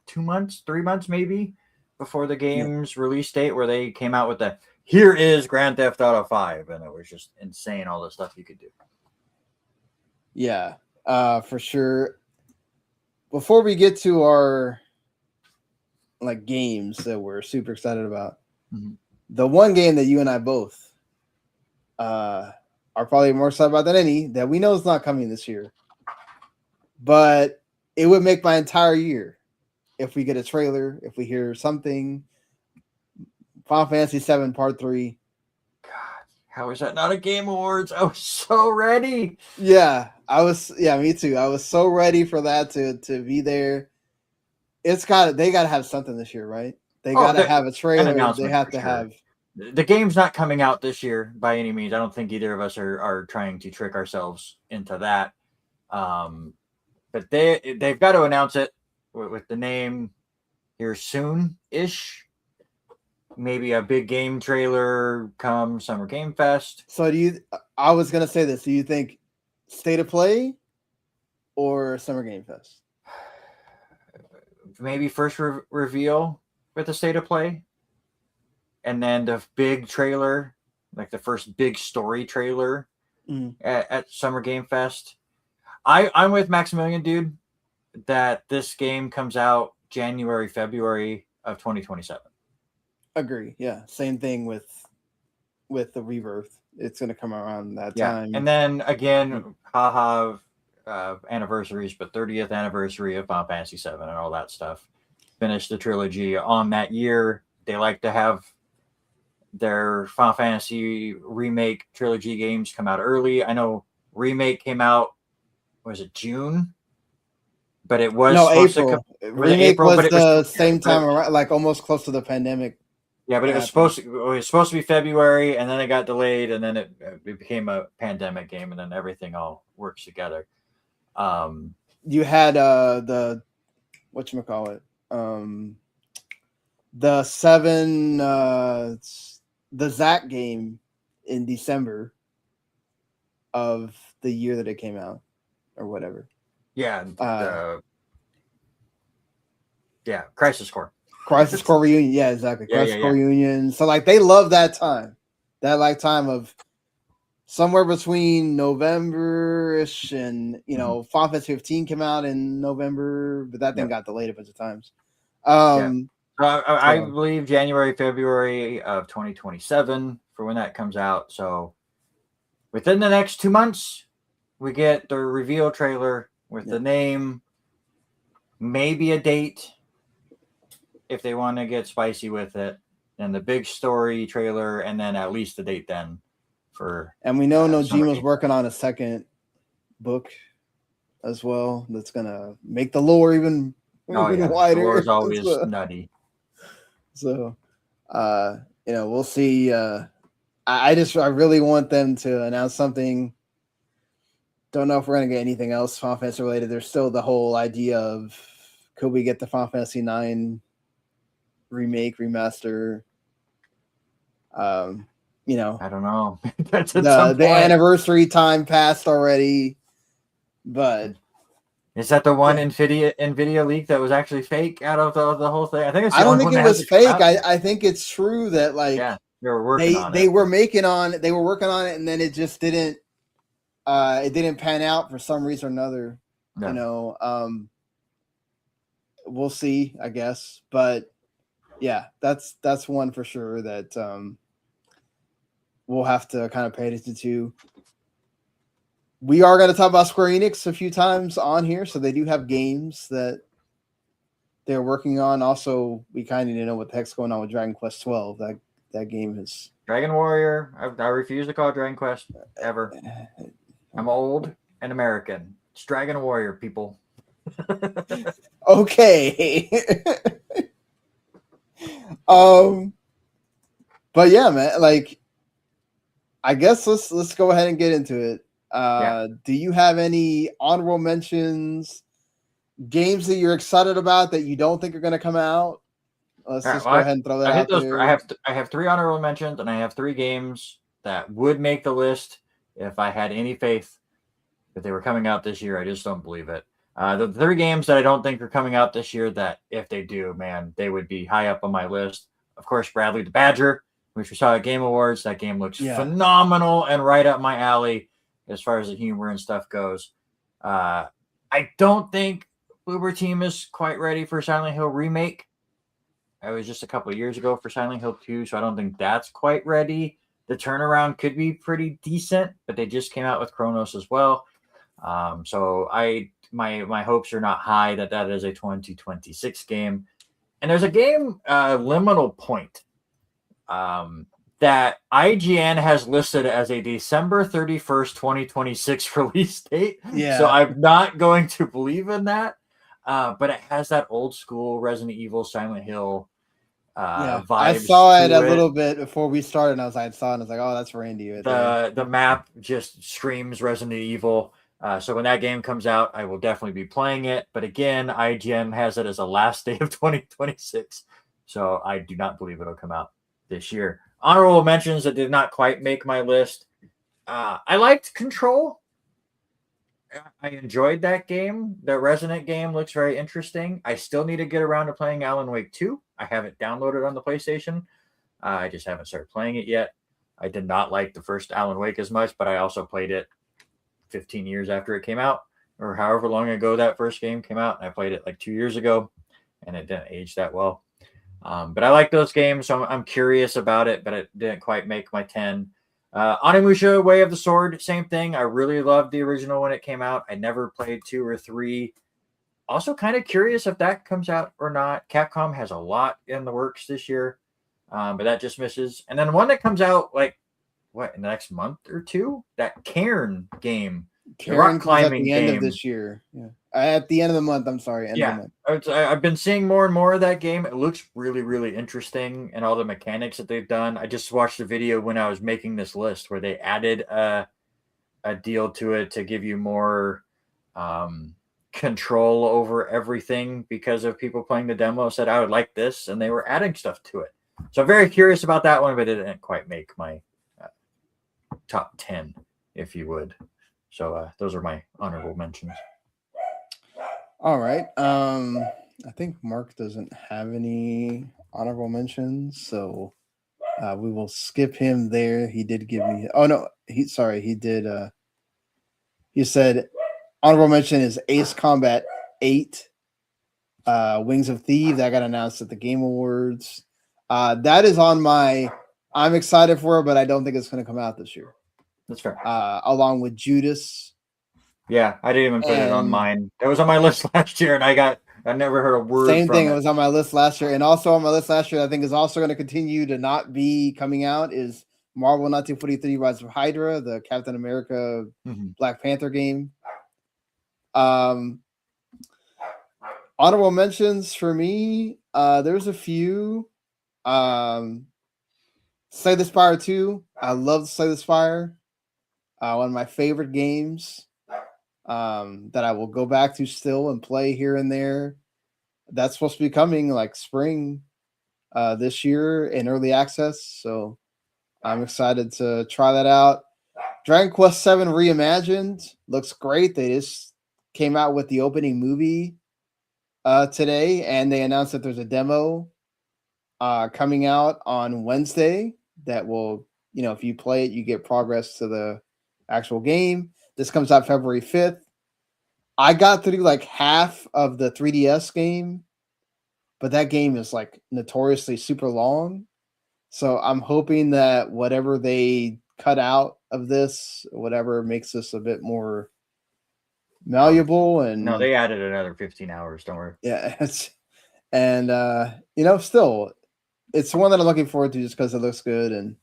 2 months, 3 months maybe before the game's release date, where they came out with the here is Grand Theft Auto 5, and it was just insane, all the stuff you could do. Yeah, for sure. Before we get to our like games that we're super excited about. Mhm. The one game that you and I both are probably more excited about than any that we know is not coming this year, but it would make my entire year if we get a trailer, if we hear something. Final Fantasy VII Part 3. God, how is that not a Game Awards? I was so ready. Yeah, me too. I was so ready for that to be there. They gotta have something this year, right? They gotta have a An trailer. They announcement have for to sure. have The game's not coming out this year by any means. I don't think either of us are trying to trick ourselves into that. But they've got to announce it with the name here soon-ish. Maybe a big game trailer come Summer Game Fest. So I was gonna say this. Do you think State of Play or Summer Game Fest? Maybe first reveal with the State of Play, and then the big trailer, like the first big story trailer at Summer Game Fest. I'm with Maximilian, dude, that this game comes out January, February of 2027. Agree. Yeah. Same thing with the Rebirth. It's gonna come around that Yeah. time. And then again, haha, anniversaries, but 30th anniversary of Final Fantasy VII and all that stuff. Finish the trilogy on that year. They like to have their Final Fantasy remake trilogy games come out early. I know Remake came out, was it June? But it was April. Remake April, was but it the was same time around, like almost close to the pandemic. Yeah, but it was supposed to be February, and then it got delayed, and then it became a pandemic game, and then everything all works together. You had the whatchamacallit, the 7 the Zack game in December of the year that it came out or whatever. Yeah, Crisis Core reunion. Yeah, exactly. Crisis Core yeah. reunion. So like they love that time. That like time of somewhere between November-ish and Final Fantasy 15 came out in November, but that thing got delayed a bunch of times. I believe January, February of 2027 for when that comes out. So within the next 2 months, we get the reveal trailer with the name, maybe a date if they want to get spicy with it, and the big story trailer, and then at least the date then for. And we know Nojima's working on a second book as well that's gonna make the lore even wider. The lore is always nutty. So, we'll see. I really want them to announce something. Don't know if we're gonna get anything else Final Fantasy related. There's still the whole idea of could we get the Final Fantasy 9 remake remaster? I don't know. That's the anniversary time passed already, but is that the one Nvidia leak that was actually fake out of the whole thing? I think it's. I don't think it was fake. I think it's true that they were working on it. They were working on it, and then it just didn't. It didn't pan out for some reason or another. No. We'll see, I guess, but yeah, that's one for sure that we'll have to kind of pay attention to. We are going to talk about Square Enix a few times on here, so they do have games that they're working on. Also, we kind of need to know what the heck's going on with Dragon Quest 12. That game is Dragon Warrior. I refuse to call it Dragon Quest ever. I'm old and American. It's Dragon Warrior, people. Okay. But yeah, man, like I guess let's go ahead and get into it. Do you have any honorable mentions, games that you're excited about that you don't think are going to come out? Let's go ahead and throw that out there. I have 3 honorable mentions, and I have 3 games that would make the list if I had any faith that they were coming out this year. I just don't believe it. The 3 games that I don't think are coming out this year that if they do, man, they would be high up on my list. Of course, Bradley the Badger, which we saw at Game Awards. That game looks phenomenal and right up my alley as far as the humor and stuff goes. I don't think Uber Team is quite ready for Silent Hill Remake. It was just a couple of years ago for Silent Hill 2, so I don't think that's quite ready. The turnaround could be pretty decent, but they just came out with Chronos as well. So my hopes are not high that is a 2026 game. And there's a game, Liminal Point, that IGN has listed as a December 31st, 2026 release date. Yeah. So I'm not going to believe in that. But it has that old school Resident Evil, Silent Hill vibes. I saw it to a little bit before we started, and I was like, oh, that's Randy. The map just screams Resident Evil. So when that game comes out, I will definitely be playing it. But again, IGN has it as a last day of 2026. So I do not believe it'll come out this year. Honorable mentions that did not quite make my list. I liked Control. I enjoyed that game. The Resident game looks very interesting. I still need to get around to playing Alan Wake 2. I have it downloaded on the PlayStation. I just haven't started playing it yet. I did not like the first Alan Wake as much, but I also played it 15 years after it came out, or however long ago that first game came out. And I played it like 2 years ago, and it didn't age that well. But I like those games, so I'm curious about it, but it didn't quite make my 10. Onimusha, Way of the Sword, same thing. I really loved the original when it came out. I never played 2 or 3. Also kind of curious if that comes out or not. Capcom has a lot in the works this year, but that just misses. And then one that comes out like, in the next month or 2? That Cairn game. Cairn comes at the end of this year. Yeah. At the end of the month, I'm sorry. End of the month. I've been seeing more and more of that game. It looks really, really interesting, and all the mechanics that they've done. I just watched a video when I was making this list where they added a deal to it to give you more control over everything because of people playing the demo said, I would like this, and they were adding stuff to it. So I'm very curious about that one, but it didn't quite make my top 10, if you would. So those are my honorable mentions. All right. I think Mark doesn't have any honorable mentions, so we will skip him there. He did give me. Oh no, he did. He said honorable mention is Ace Combat 8, Wings of Thieves. That got announced at the Game Awards. That is on my. I'm excited for it, but I don't think it's going to come out this year. That's fair. Along with Judas. Yeah, I didn't even put it on mine. That was on my list last year, and I never heard a word. Same thing. It was on my list last year, and also on my list last year. I think is also going to continue to not be coming out is Marvel 1943: Rise of Hydra, the Captain America Black Panther game. Honorable mentions for me. There's a few. Slay the Spire 2. I love Slay the Spire. One of my favorite games. That I will go back to still and play here and there. That's supposed to be coming like spring this year in early access, so I'm excited to try that out. Dragon Quest VII Reimagined looks great. They just came out with the opening movie today, and they announced that there's a demo coming out on Wednesday that will, if you play it, you get progress to the actual game. This comes out February 5th. I got through like half of the 3DS game, but that game is like notoriously super long. So I'm hoping that whatever they cut out of this, whatever makes this a bit more malleable. And no, they added another 15 hours. Don't worry. Yeah. Still, it's one that I'm looking forward to just because it looks good. And,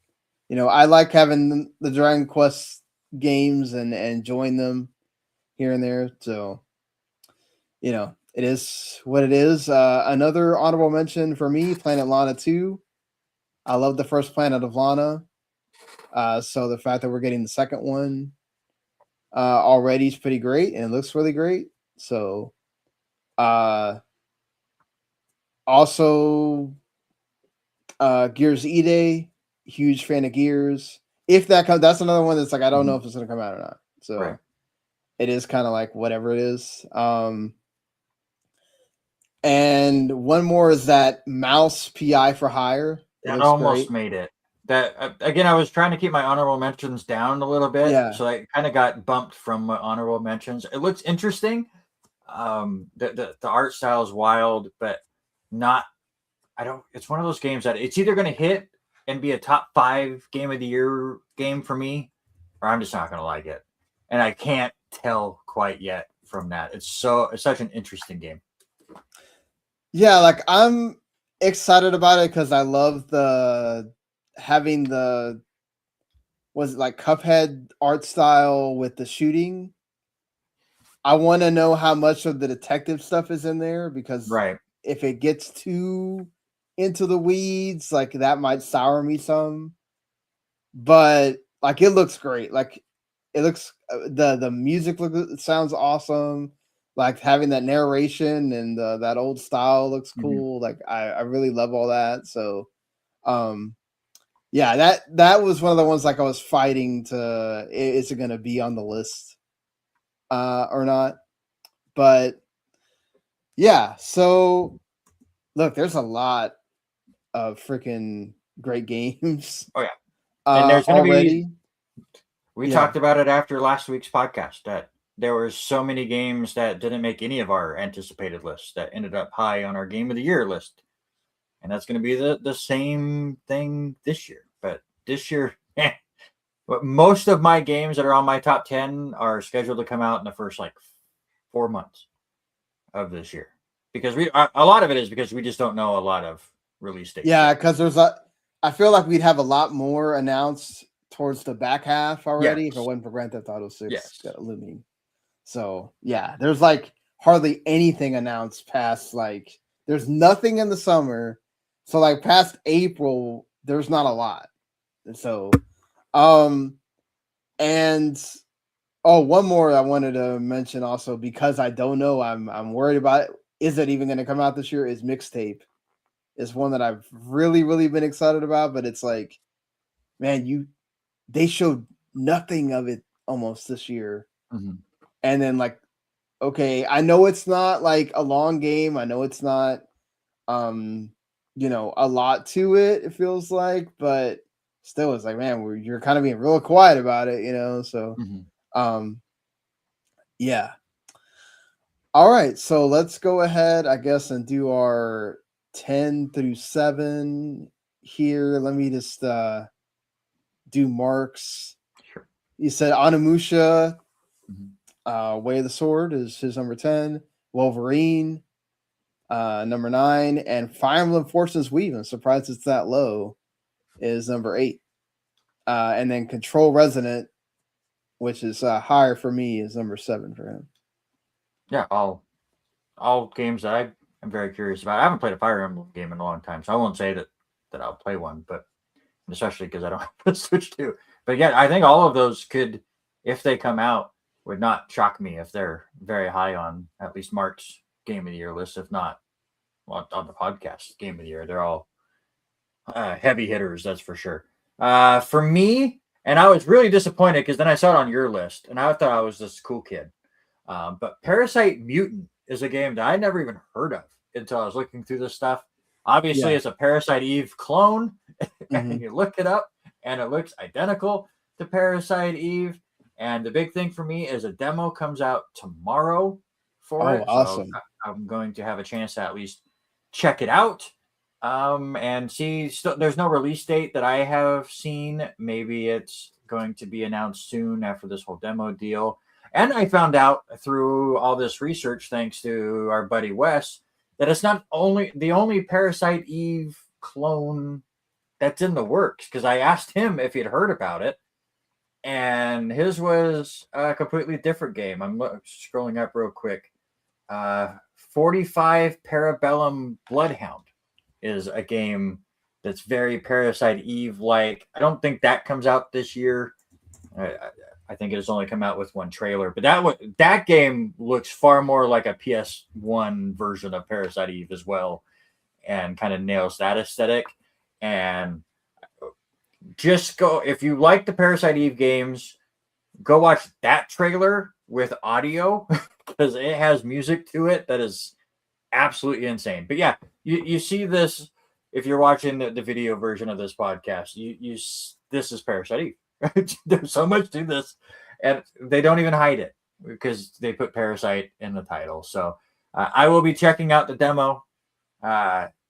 I like having the Dragon Quest games and enjoying them here and there. So, it is what it is. Another honorable mention for me, Planet Lana 2. I love the first Planet of Lana. So the fact that we're getting the second one already is pretty great, and it looks really great. So also Gears E-Day, huge fan of Gears. If that comes, that's another one that's like I don't know if it's gonna come out or not. So it is kind of like whatever it is. And one more is that Mouse PI for Hire. That almost made it. That again, I was trying to keep my honorable mentions down a little bit, so I kind of got bumped from my honorable mentions. It looks interesting. The art style is wild, but not. It's one of those games that it's either going to hit and be a top 5 game of the year game for me, or I'm just not going to like it. And I can't tell quite yet from that. It's such an interesting game. Yeah, like I'm excited about it because I love having was it like Cuphead art style with the shooting. I want to know how much of the detective stuff is in there, because Right. if it gets too into the weeds, like that might sour me some. But like it looks great. Like it looks the music sounds awesome. Like having that narration and that old style looks cool. Like I really love all that. So yeah, that was one of the ones like I was fighting to, is it going to be on the list or not? But yeah, so look, there's a lot of freaking great games. Oh yeah. And there's going to already. We talked about it after last week's podcast that there were so many games that didn't make any of our anticipated lists that ended up high on our game of the year list. And that's going to be the same thing this year. But this year, but most of my games that are on my top 10 are scheduled to come out in the first like 4 months of this year. Because a lot of it is because we just don't know a lot of release dates. Yeah, because I feel like we'd have a lot more announced towards the back half already if it wasn't for Grand Theft Auto 6 looming. So yeah, there's like hardly anything announced past, like there's nothing in the summer. So like past April, there's not a lot. And so and one more I wanted to mention also, because I don't know, I'm worried about it. Is it even going to come out this year? Is Mixtape. Is one that I've really, really been excited about, but it's like, man, they showed nothing of it almost this year. Mm-hmm. And then like, okay, I know it's not like a long game. I know it's not, a lot to it, it feels like, but still it's like, man, you're kind of being real quiet about it, so, yeah. All right. So let's go ahead, I guess, and do our 10 through 7 here. Let me just do Mark's. Sure. You said Onimusha, Way of the Sword is his number 10. Wolverine, number 9. And Fire Emblem Forces Weave, I'm surprised it's that low, is number 8. And then Control Resonant, which is higher for me, is number 7 for him. Yeah, all games that I'm very curious about. I haven't played a Fire Emblem game in a long time, so I won't say that I'll play one, but especially because I don't have a Switch 2. But yeah, I think all of those could, if they come out, would not shock me if they're very high on at least Mark's Game of the Year list, if not on the podcast Game of the Year. They're all heavy hitters, that's for sure. For me, and I was really disappointed because then I saw it on your list, and I thought I was this cool kid. But Parasite Mutant is a game that I never even heard of until I was looking through this stuff. Obviously, it's a Parasite Eve clone, and you look it up, and it looks identical to Parasite Eve. And the big thing for me is a demo comes out tomorrow for it. Awesome. So I'm going to have a chance to at least check it out and see. There's no release date that I have seen. Maybe it's going to be announced soon after this whole demo deal. And I found out through all this research, thanks to our buddy Wes, that it's not the only Parasite Eve clone that's in the works. Because I asked him if he'd heard about it, and his was a completely different game. I'm scrolling up real quick. 45 Parabellum Bloodhound is a game that's very Parasite Eve-like. I don't think that comes out this year. I think it has only come out with one trailer, but that game looks far more like a PS1 version of Parasite Eve as well, and kind of nails that aesthetic. And just go, if you like the Parasite Eve games, go watch that trailer with audio because it has music to it that is absolutely insane. But yeah, you see this if you're watching the video version of this podcast. This is Parasite Eve. There's so much to this, and they don't even hide it because they put Parasite in the title. So I will be checking out the demo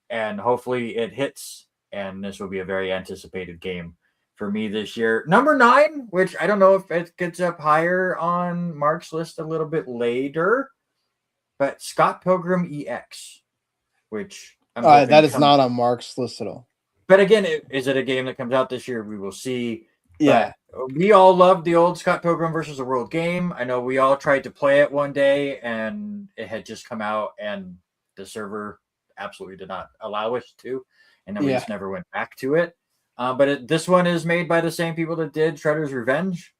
and hopefully it hits. And this will be a very anticipated game for me this year. Number 9, which I don't know if it gets up higher on Mark's list a little bit later, but Scott Pilgrim EX, which I'm hoping that is not on Mark's list at all. But again, is it a game that comes out this year? We will see. Yeah. But we all loved the old Scott Pilgrim versus the World game. I know we all tried to play it one day, and it had just come out, and the server absolutely did not allow us to, and then we just never went back to it. But this one is made by the same people that did Shredder's Revenge,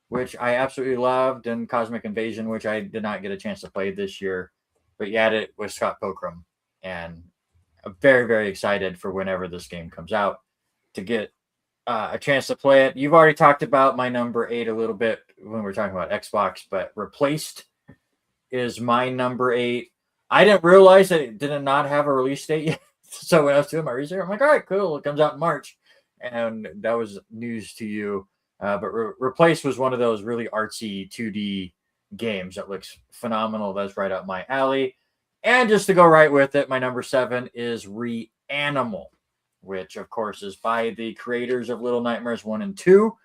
which I absolutely loved, and Cosmic Invasion, which I did not get a chance to play this year. But you had it with Scott Pilgrim, and I'm very, very excited for whenever this game comes out to get a chance to play it. You've already talked about my number 8 a little bit when we're talking about Xbox, but Replaced is my number 8. I didn't realize that it did not have a release date yet. So when I was doing my research, I'm like, all right, cool. It comes out in March. And that was news to you. But Replaced was one of those really artsy 2D games that looks phenomenal. That's right up my alley. And just to go right with it, my number 7 is Reanimal, which, of course, is by the creators of Little Nightmares 1 and 2.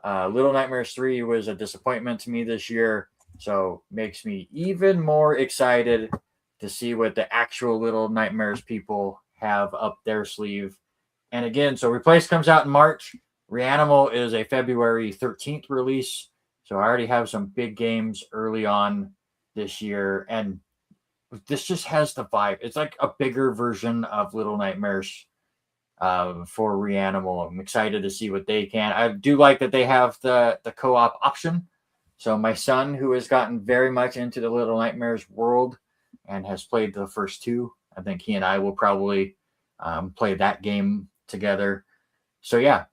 Little Nightmares 3 was a disappointment to me this year, so makes me even more excited to see what the actual Little Nightmares people have up their sleeve. And again, so Replaced comes out in March. Reanimal is a February 13th release, so I already have some big games early on this year, and this just has the vibe. It's like a bigger version of Little Nightmares for Reanimal. I'm excited to see what they can. I do like that they have the co-op option. So my son, who has gotten very much into the Little Nightmares world and has played the first 2, I think he and I will probably play that game together. So yeah,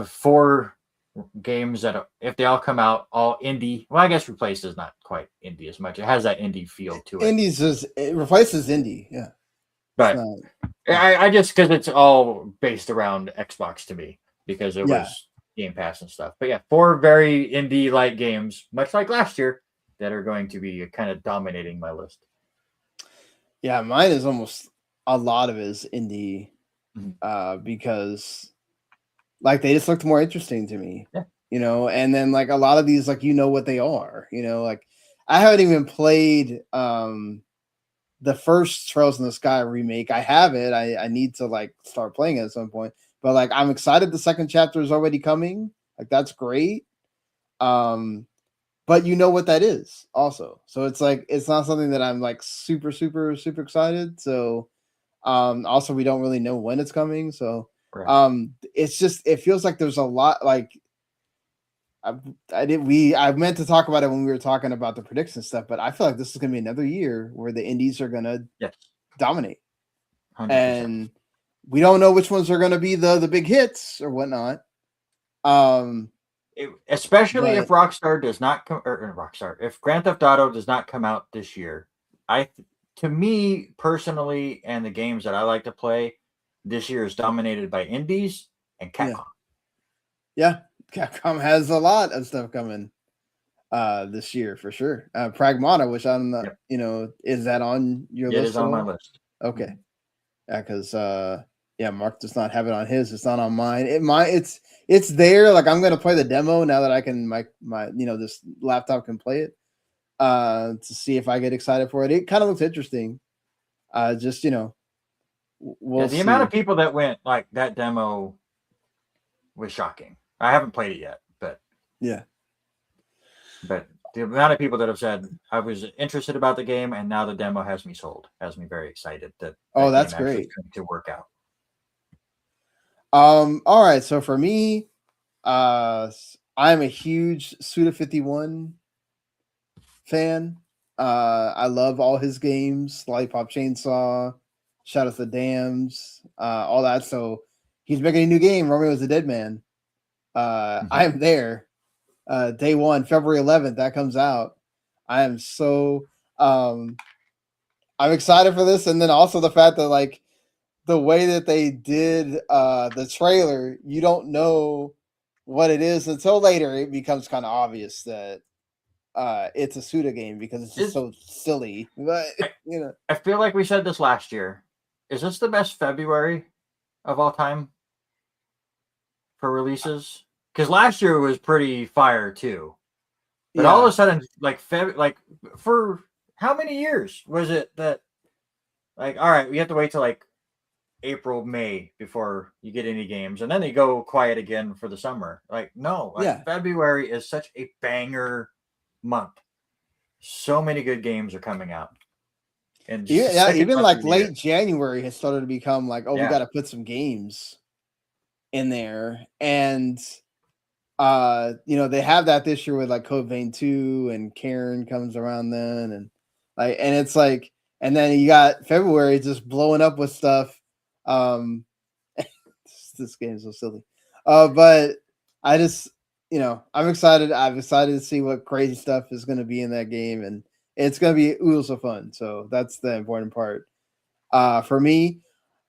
4 games that, if they all come out, all indie. Well, I guess Replaced is not quite indie as much. It has that indie feel to it. It replaces indie, yeah. But I just, because it's all based around Xbox to me, because it was Game Pass and stuff. But yeah, 4 very indie-like games, much like last year, that are going to be kind of dominating my list. Yeah, mine is almost a lot of it is indie, because like they just looked more interesting to me, and then like a lot of these, like, what they are, like I haven't even played the first Trails in the Sky remake. I have it. I need to like start playing it at some point, but like I'm excited the second chapter is already coming. Like that's great. But what that is also. So it's like it's not something that I'm like super, super, super excited. So also we don't really know when it's coming. So it's just it feels like there's a lot like I meant to talk about it when we were talking about the prediction stuff, but I feel like this is gonna be another year where the indies are gonna dominate. 100%. And we don't know which ones are gonna be the big hits or whatnot. Especially if Rockstar does not come, or if Grand Theft Auto does not come out this year, to me personally, and the games that I like to play this year is dominated by indies and Capcom. Yeah, Capcom has a lot of stuff coming this year for sure. Pragmata, which I'm not, is that on your list? It is on my list. Okay, yeah, because Mark does not have it on his. It's not on mine. It's there. Like I'm gonna play the demo now that I can my this laptop can play it to see if I get excited for it. It kind of looks interesting. Just we'll the amount of people that went like that demo was shocking. I haven't played it yet, but but the amount of people that have said I was interested about the game and now the demo has me sold, has me very excited that that's great to work out. All right, so for me, I'm a huge Suda51 fan. I love all his games, Lollipop Chainsaw, Shadow of the Dams, all that. So he's making a new game, Romeo's the Dead Man. I am there. Day 1, February 11th, that comes out. I am so I'm excited for this, and then also the fact that like the way that they did the trailer, you don't know what it is until later. It becomes kind of obvious that it's a Suda game because it's just so silly. But I feel like we said this last year, is this the best February of all time for releases? Because last year was pretty fire too. But all of a sudden, like for how many years was it that, like, all right, we have to wait till like April, May before you get any games, and then they go quiet again for the summer. Like, no, like February is such a banger month. So many good games are coming out. And even like late January has started to become like, we got to put some games in there. And they have that this year with like Code Vein 2 and Karen comes around then, and it's like, and then you got February just blowing up with stuff. This game is so silly. But I just, I'm excited. I'm excited to see what crazy stuff is going to be in that game, and it's going to be oodles of fun. So that's the important part. For me,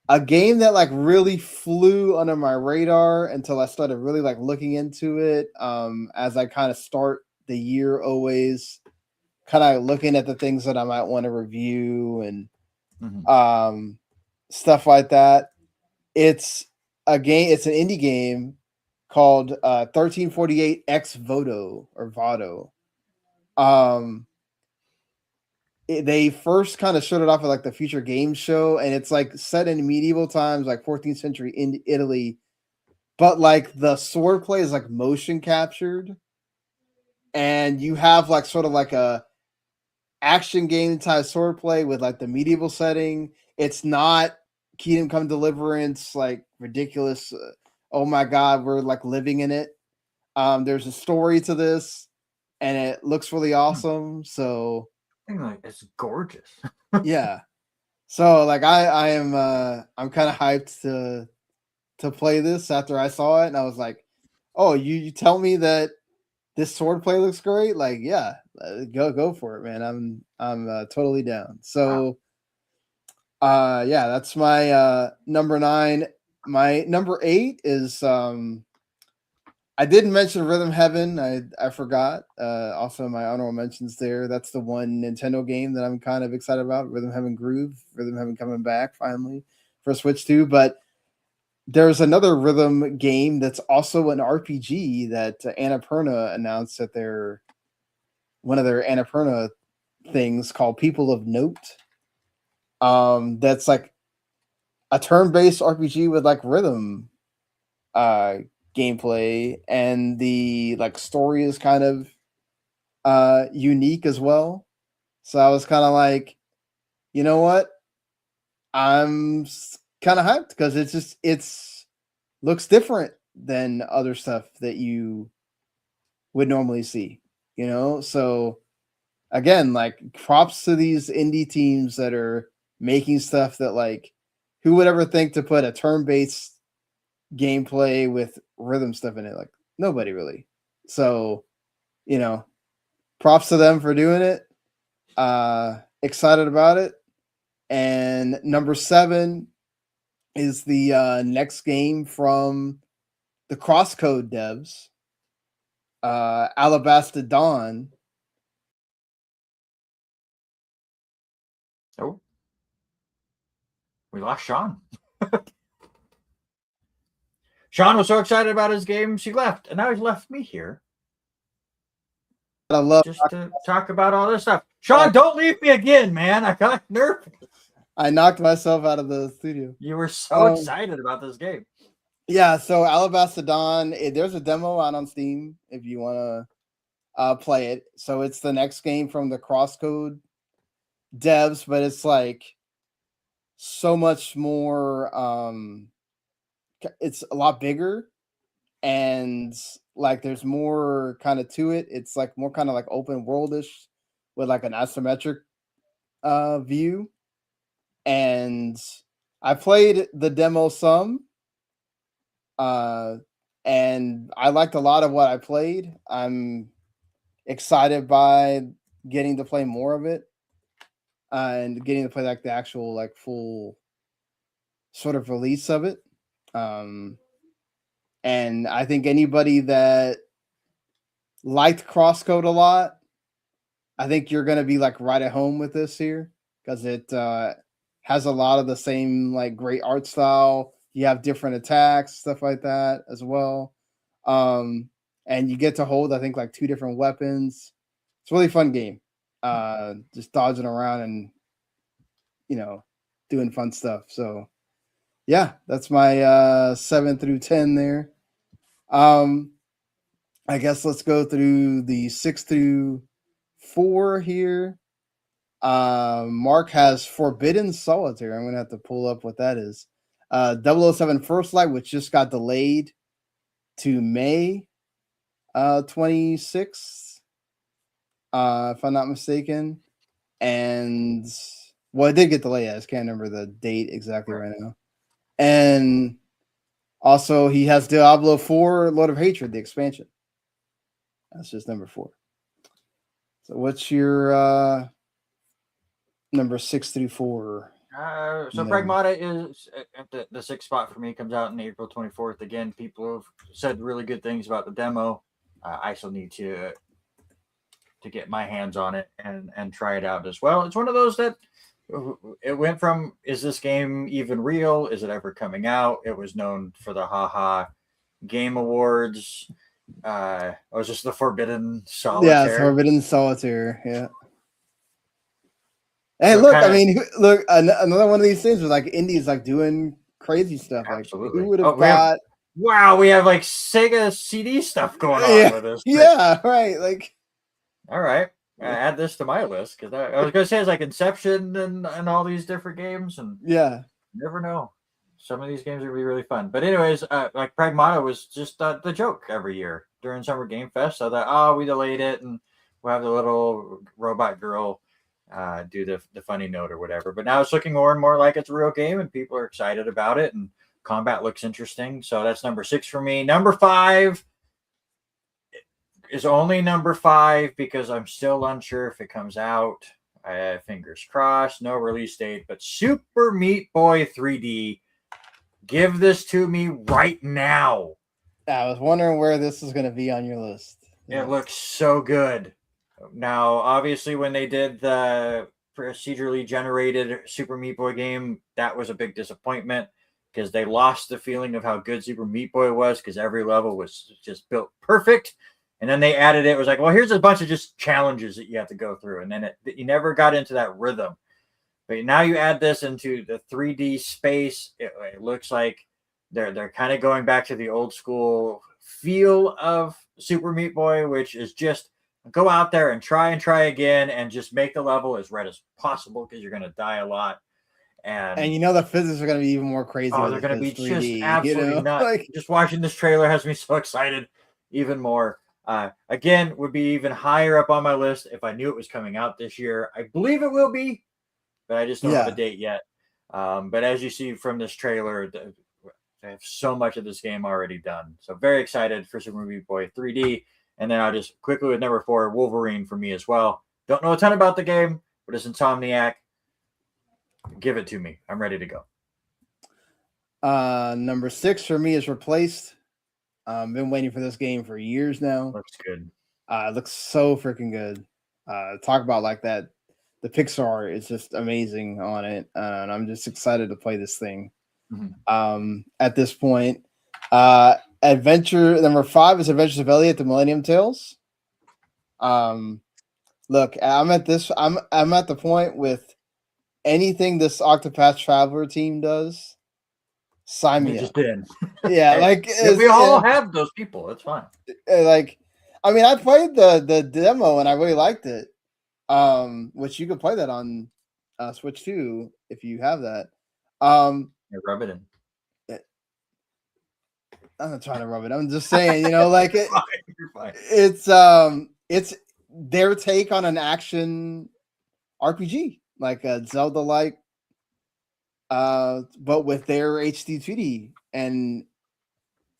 a game that like really flew under my radar until I started really like looking into it. As I kind of start the year, always kind of looking at the things that I might want to review and stuff like that. It's a game. It's an indie game called 1348 X Voto or Vado. They first kind of showed it off at like the Future Games show, and it's like set in medieval times, like 14th century in Italy, but like the swordplay is like motion captured, and you have like sort of like a action game type swordplay with like the medieval setting. It's not Kingdom Come Deliverance, like ridiculous. Oh my God, we're like living in it. There's a story to this, and it looks really awesome. So. Like, it's gorgeous. Yeah. So like I am I'm kind of hyped to play this after I saw it, and I was like, oh, you tell me that this swordplay looks great? Like, yeah, go for it, man. I'm totally down. So yeah, that's my number 9. My number 8 is I didn't mention Rhythm Heaven. I forgot. Also, my honorable mentions there. That's the one Nintendo game that I'm kind of excited about. Rhythm Heaven Groove. Rhythm Heaven coming back finally for Switch 2. But there's another rhythm game that's also an RPG that Annapurna announced at one of their Annapurna things called People of Note. That's like a turn-based RPG with like rhythm gameplay, and the like story is kind of unique as well. So I was kind of like, you know what, I'm kind of hyped because it's looks different than other stuff that you would normally see, so again, like, props to these indie teams that are making stuff that, like, who would ever think to put a turn-based gameplay with rhythm stuff in it? Like, nobody really. So, props to them for doing it. Excited about it. And number 7 is the next game from the Crosscode devs, Alabasta Dawn. Oh, we lost Sean. Sean was so excited about his game, she left, and now he's left me here. I love just to talk about all this stuff. Sean, don't leave me again, man. I got nervous. I knocked myself out of the studio. You were so excited about this game. Yeah, so Alabasta Dawn, there's a demo out on Steam if you want to play it. So it's the next game from the Crosscode devs, but it's like so much more. It's a lot bigger, and like there's more kind of to it. It's like more kind of like open worldish with like an isometric view. And I played the demo some, and I liked a lot of what I played. I'm excited by getting to play more of it, and getting to play like the actual like full sort of release of it. And I think anybody that liked Crosscode a lot, I think you're going to be like right at home with this here, because it has a lot of the same like great art style. You have different attacks, stuff like that as well. And you get to hold, I think, like 2 different weapons. It's a really fun game. Just dodging around and doing fun stuff. So yeah, that's my 7 through 10 there. I guess let's go through the 6 through 4 here. Mark has Forbidden Solitaire. I'm gonna have to pull up what that is. 007 First Light, which just got delayed to May 26th, if I'm not mistaken. And well, it did get delayed. I just can't remember the date exactly right now. And also, he has Diablo 4 Lord of Hatred, the expansion. That's just number 4. So, what's your number 6 through 4? So Pragmata is at the 6th spot for me. Comes out on April 24th. Again, people have said really good things about the demo. I still need to get my hands on it and try it out as well. It's one of those that it went from, is this game even real? Is it ever coming out? It was known for the haha Game Awards. Was just the Forbidden Solitaire. Yeah, it's Forbidden Solitaire. Yeah. Hey, so look! I mean, look, another one of these things where like indies like doing crazy stuff. Absolutely. Like, who would have thought? We have like Sega CD stuff going on with us. Yeah, right. Like, all right, add this to my list because I was gonna say it's like Inception and all these different games, and yeah, you never know. Some of these games are really fun. But anyways, like Pragmata was just the joke every year during Summer Game Fest. So that we delayed it and we'll have the little robot girl do the funny note or whatever. But now it's looking more and more like it's a real game and people are excited about it and combat looks interesting. So that's number 6 for me. Number 5 is only number 5 because I'm still unsure if it comes out. Fingers crossed, no release date, but Super Meat Boy 3D. Give this to me right now. I was wondering where this is going to be on your list. It looks so good. Now, obviously, when they did the procedurally generated Super Meat Boy game, that was a big disappointment because they lost the feeling of how good Super Meat Boy was because every level was just built perfect. And then they added it. It was like, well, here's a bunch of just challenges that you have to go through. And then you never got into that rhythm. But now you add this into the 3D space. It looks like they're kind of going back to the old school feel of Super Meat Boy, which is just go out there and try again and just make the level as red as possible because you're going to die a lot. And the physics are going to be even more crazy. Oh, they're going to be 3D, just absolutely nuts. Like, just watching this trailer has me so excited even more. Again, would be even higher up on my list if I knew it was coming out this year. I believe it will be, but I just don't have a date yet. But as you see from this trailer, I have so much of this game already done. So very excited for Super Meat Boy 3D. And then I'll just quickly with number 4, Wolverine for me as well. Don't know a ton about the game, but it's Insomniac. Give it to me. I'm ready to go. Number 6 for me is Replaced. Been waiting for this game for years now. Looks good. It looks so freaking good. Talk about like that. The Pixar is just amazing on it, and I'm just excited to play this thing. Mm-hmm. At this point, Adventure number 5 is Adventures of Elliot: The Millennium Tales. Look, I'm at the point with anything this Octopath Traveler team does. Sign me up. Yeah, like we all have those people. It's fine. Like, I mean, I played the demo and I really liked it. Which you could play that on Switch too if you have that. Rub it in. I'm not trying to rub it. I'm just saying, like it. You're fine. It's their take on an action RPG, like a Zelda-like, but with their HD 2D, and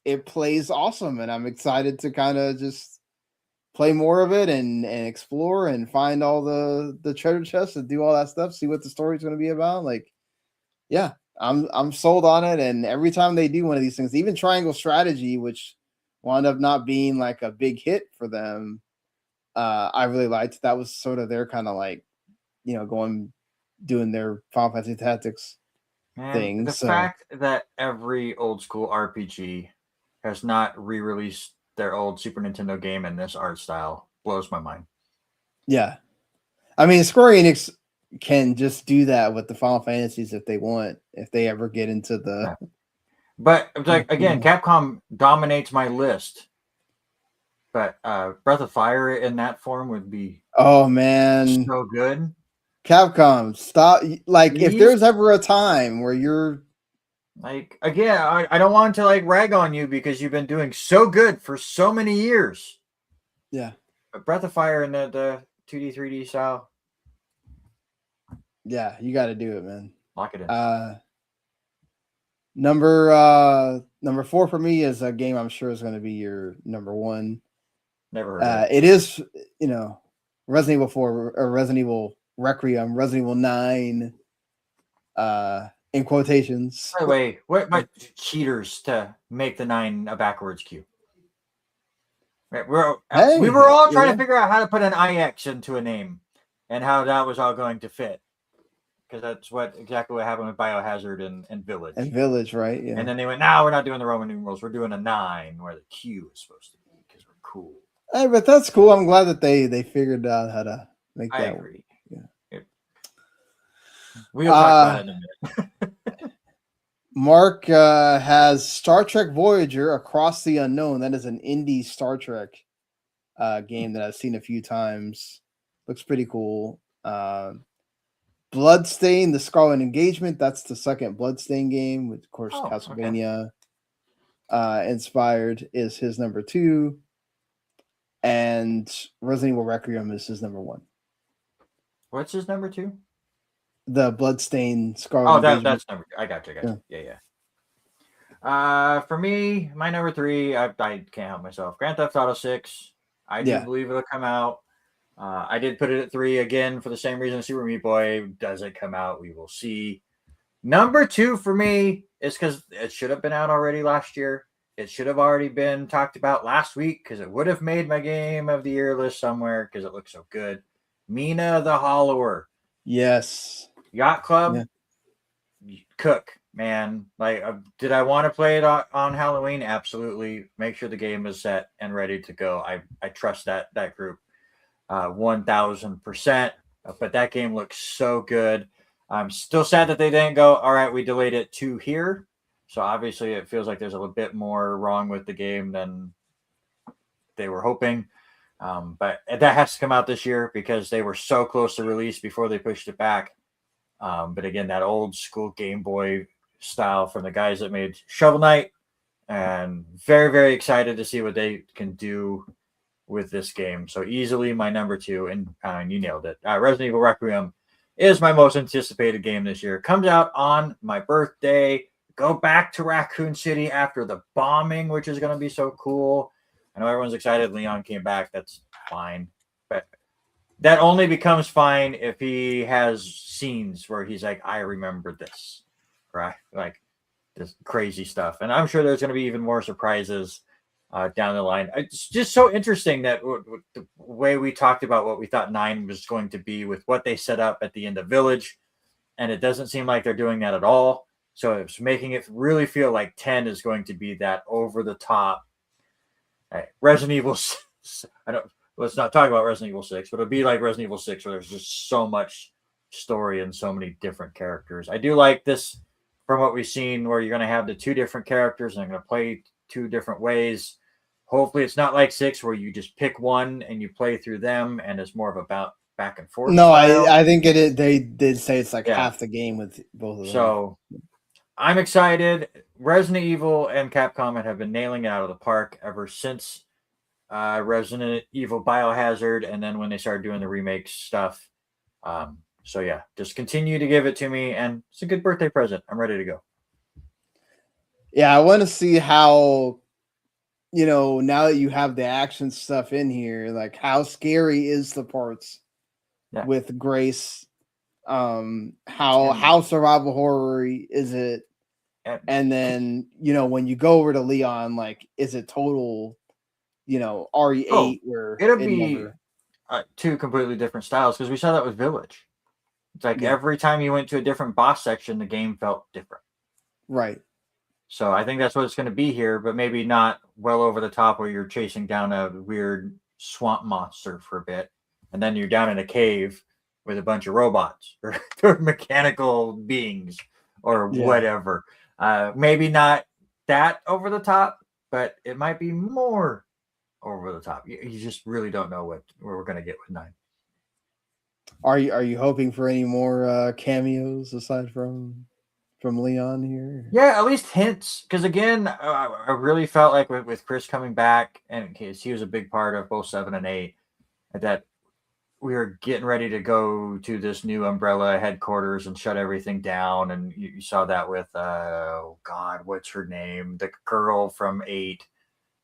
it plays awesome. And I'm excited to kind of just play more of it and explore and find all the treasure chests and do all that stuff. See what the story's going to be about. Like, yeah, I'm sold on it. And every time they do one of these things, even Triangle Strategy, which wound up not being like a big hit for them, I really liked. That was sort of their kind of like, going doing their Final Fantasy Tactics Man, thing. the So fact that every old school RPG has not re-released their old Super Nintendo game in this art style blows my mind. yeah, I mean, Square Enix can just do that with the Final Fantasies if they want, if they ever get into the. Yeah. But like again, Capcom dominates my list. But Breath of Fire in that form would be Oh man, so good. Capcom, stop! Like, if Please? there's ever a time where you're Like again, I don't want to like rag on you because you've been doing so good for so many years. yeah, But Breath of Fire in the 2D 3D style, yeah, you got to do it, man. lock it in. Number 4 for me is a game I'm sure is going to be your number 1. Never heard of it. It is, Resident Evil 4 or Resident Evil Requiem, Resident Evil 9, in quotations. By the way, what my cheaters to make the 9 a backwards Q? Right, we were all trying to figure out how to put an IX into a name and how that was all going to fit. Because that's exactly what happened with Biohazard and Village. And Village, right? Yeah. And then they went, no, we're not doing the Roman numerals. We're doing a 9 where the Q is supposed to be because we're cool. Hey, but that's cool. I'm glad that they figured out how to make that. I agree. Yeah. We'll talk about it in a minute. Mark has Star Trek Voyager Across the Unknown. That is an indie Star Trek game that I've seen a few times. Looks pretty cool. Bloodstain, The Scarlet Engagement. That's the second Bloodstain game, with, of course, Castlevania inspired, is his number 2. And Resident Evil Requiem is his number 1. What's his number 2? The Bloodstain Scarlet Engagement. That's number 2. I got you. Yeah. For me, my number 3, I can't help myself. Grand Theft Auto 6. I do believe it'll come out. I did put it at 3 again for the same reason. Super Meat Boy. Does it come out? We will see. Number 2 for me is because it should have been out already last year. It should have already been talked about last week because it would have made my game of the year list somewhere because it looks so good. Mina the Hollower. Yes. Yacht Club. Yeah. Cook, man. Like, did I want to play it on Halloween? Absolutely. Make sure the game is set and ready to go. I trust that group 1000%. But that game looks so good. I'm still sad that they didn't go, all right, we delayed it to here. So obviously it feels like there's a little bit more wrong with the game than they were hoping. But that has to come out this year because they were so close to release before they pushed it back. But again, that old school Game Boy style from the guys that made Shovel Knight, and very, very excited to see what they can do with this game. So easily my number 2, and you nailed it. Resident Evil Requiem is my most anticipated game this year. Comes out on my birthday. Go back to Raccoon City after the bombing, which is going to be so cool. I know everyone's excited Leon came back. That's fine. But that only becomes fine if he has scenes where he's like, I remember this, right? Like this crazy stuff. And I'm sure there's going to be even more surprises down the line. It's just so interesting that the way we talked about what we thought 9 was going to be with what they set up at the end of Village. And it doesn't seem like they're doing that at all. So it's making it really feel like 10 is going to be that over the top. Resident Evil, let's not talk about Resident Evil 6, but it'll be like Resident Evil 6 where there's just so much story and so many different characters. I do like this from what we've seen where you're going to have the 2 different characters and they're going to play 2 different ways. Hopefully it's not like 6 where you just pick one and you play through them and it's more of about back and forth. No, I think it is. They did say it's like half the game with both of them. So I'm excited. Resident Evil and Capcom have been nailing it out of the park ever since Resident Evil Biohazard, and then when they started doing the remake stuff. So yeah, just continue to give it to me, and it's a good birthday present. I'm ready to go. Yeah, I want to see how, now that you have the action stuff in here, like how scary is the parts with Grace? How survival horror is it? And then, when you go over to Leon, like, is it total, RE8 where it'll be 2 completely different styles because we saw that with Village. It's like every time you went to a different boss section, the game felt different. Right. So I think that's what it's going to be here, but maybe not well over the top where you're chasing down a weird swamp monster for a bit, and then you're down in a cave with a bunch of robots or mechanical beings or whatever. Maybe not that over the top, but it might be more over the top. You just really don't know where we're going to get with 9. Are you hoping for any more cameos aside from Leon here? Yeah, at least hints. Because again, I really felt like with Chris coming back, and in case he was a big part of both 7 and 8, that we were getting ready to go to this new Umbrella headquarters and shut everything down. And you saw that with oh God, what's her name? The girl from 8,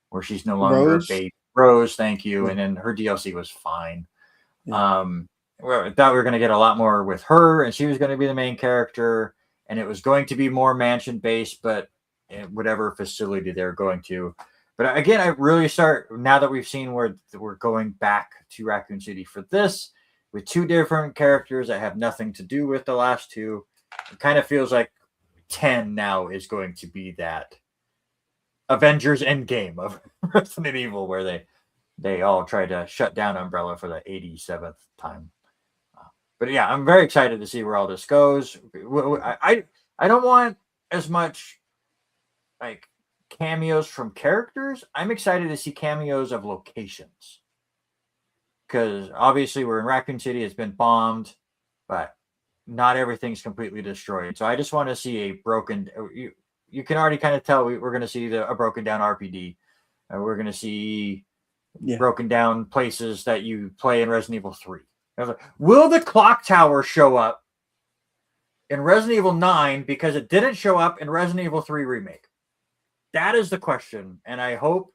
where she's no longer a baby. Rose, thank you. Yeah. And then her DLC was fine. Yeah. I thought we were going to get a lot more with her, and she was going to be the main character, and it was going to be more mansion based, but whatever facility they're going to. But again, I really start now that we've seen where we're going back to Raccoon City for this with 2 different characters that have nothing to do with the last 2. It kind of feels like 10 now is going to be that Avengers Endgame of Resident Evil, where they all try to shut down Umbrella for the 87th time. But yeah, I'm very excited to see where all this goes. I don't want as much like cameos from characters. I'm excited to see cameos of locations, because obviously we're in Raccoon City. It's been bombed, but not everything's completely destroyed. So I just want to see a broken. You can already kind of tell we're going to see a broken down RPD. We're going to see broken down places that you play in Resident Evil 3. Will the clock tower show up in Resident Evil 9 because it didn't show up in Resident Evil 3 Remake? That is the question. And I hope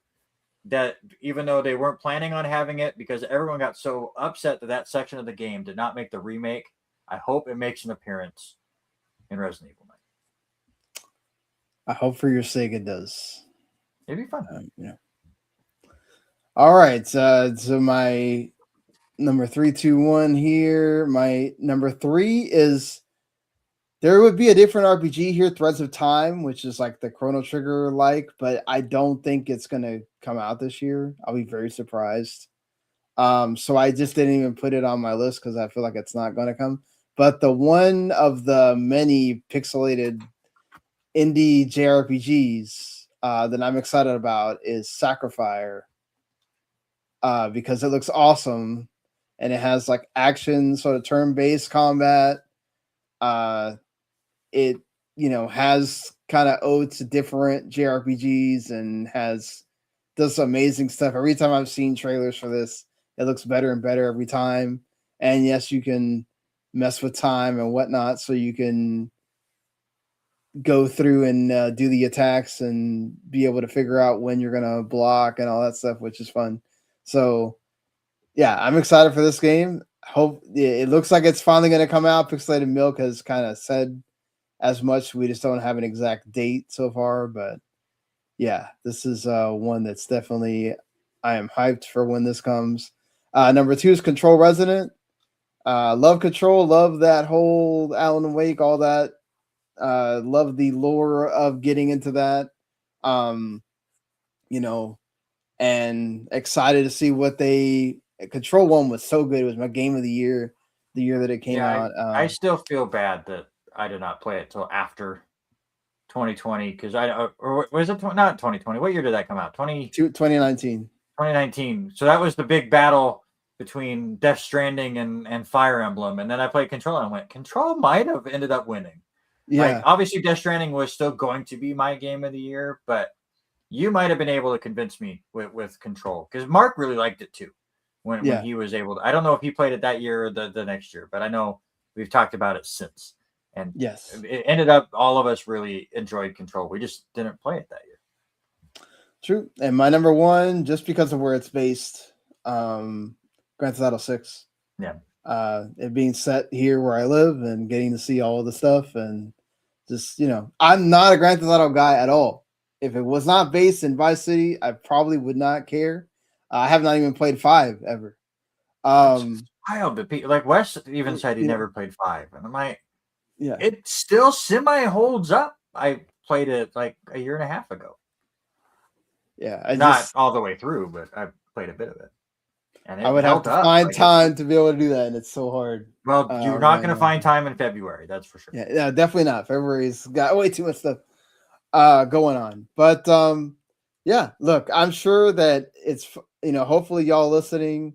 that even though they weren't planning on having it because everyone got so upset that section of the game did not make the remake, I hope it makes an appearance in Resident Evil 9. I hope for your sake it does. It'd be fun. Yeah. All right. So my number 3, 2, 1 here. My number 3 is there would be a different RPG here, Threads of Time, which is like the Chrono Trigger like, but I don't think it's gonna come out this year. I'll be very surprised. So I just didn't even put it on my list because I feel like it's not gonna come. But the one of the many pixelated indie JRPGs that I'm excited about is Sacrifier, because it looks awesome. And it has like action, sort of turn-based combat. It, has kind of odes to different JRPGs and does amazing stuff. Every time I've seen trailers for this, it looks better and better every time. And yes, you can mess with time and whatnot, so you can go through and do the attacks and be able to figure out when you're going to block and all that stuff, which is fun. So yeah, I'm excited for this game. Hope it looks like it's finally going to come out. Pixelated Milk has kind of said as much. We just don't have an exact date so far, but yeah, this is one that's definitely I am hyped for when this comes. Number 2 is Control Resident. Love Control, love that whole Alan Wake, all that. Love the lore of getting into that. And excited to see what Control 1 was so good. It was my game of the year that it came out. I still feel bad that I did not play it till after 2020 because or was it not 2020? What year did that come out? 2019. 2019. So that was the big battle between Death Stranding and Fire Emblem, and then I played Control and I went, Control might have ended up winning. Yeah, like, obviously Death Stranding was still going to be my game of the year, but you might have been able to convince me with Control because Mark really liked it too. When he was able to, I don't know if he played it that year or the next year, but I know we've talked about it since. And yes, it ended up all of us really enjoyed Control. We just didn't play it that year. True. And my number 1, just because of where it's based, Grand Theft Auto 6. Yeah. It being set here where I live and getting to see all of the stuff and just, I'm not a Grand Theft Auto guy at all. If it was not based in Vice City, I probably would not care. I have not even played 5 ever. wild. But like Wes even said he You know. never played 5, and I'm like, Yeah. it still semi holds up. I played it like a year and a half ago. Yeah. Not all the way through, but I played a bit of it, and I it would have held to up. find Like, time to be able to do that, and it's so hard. well, you're not right going to now. find time in February, that's for sure. Yeah, definitely not. February's got way too much stuff going on. But yeah, look, I'm sure that it's, hopefully y'all listening,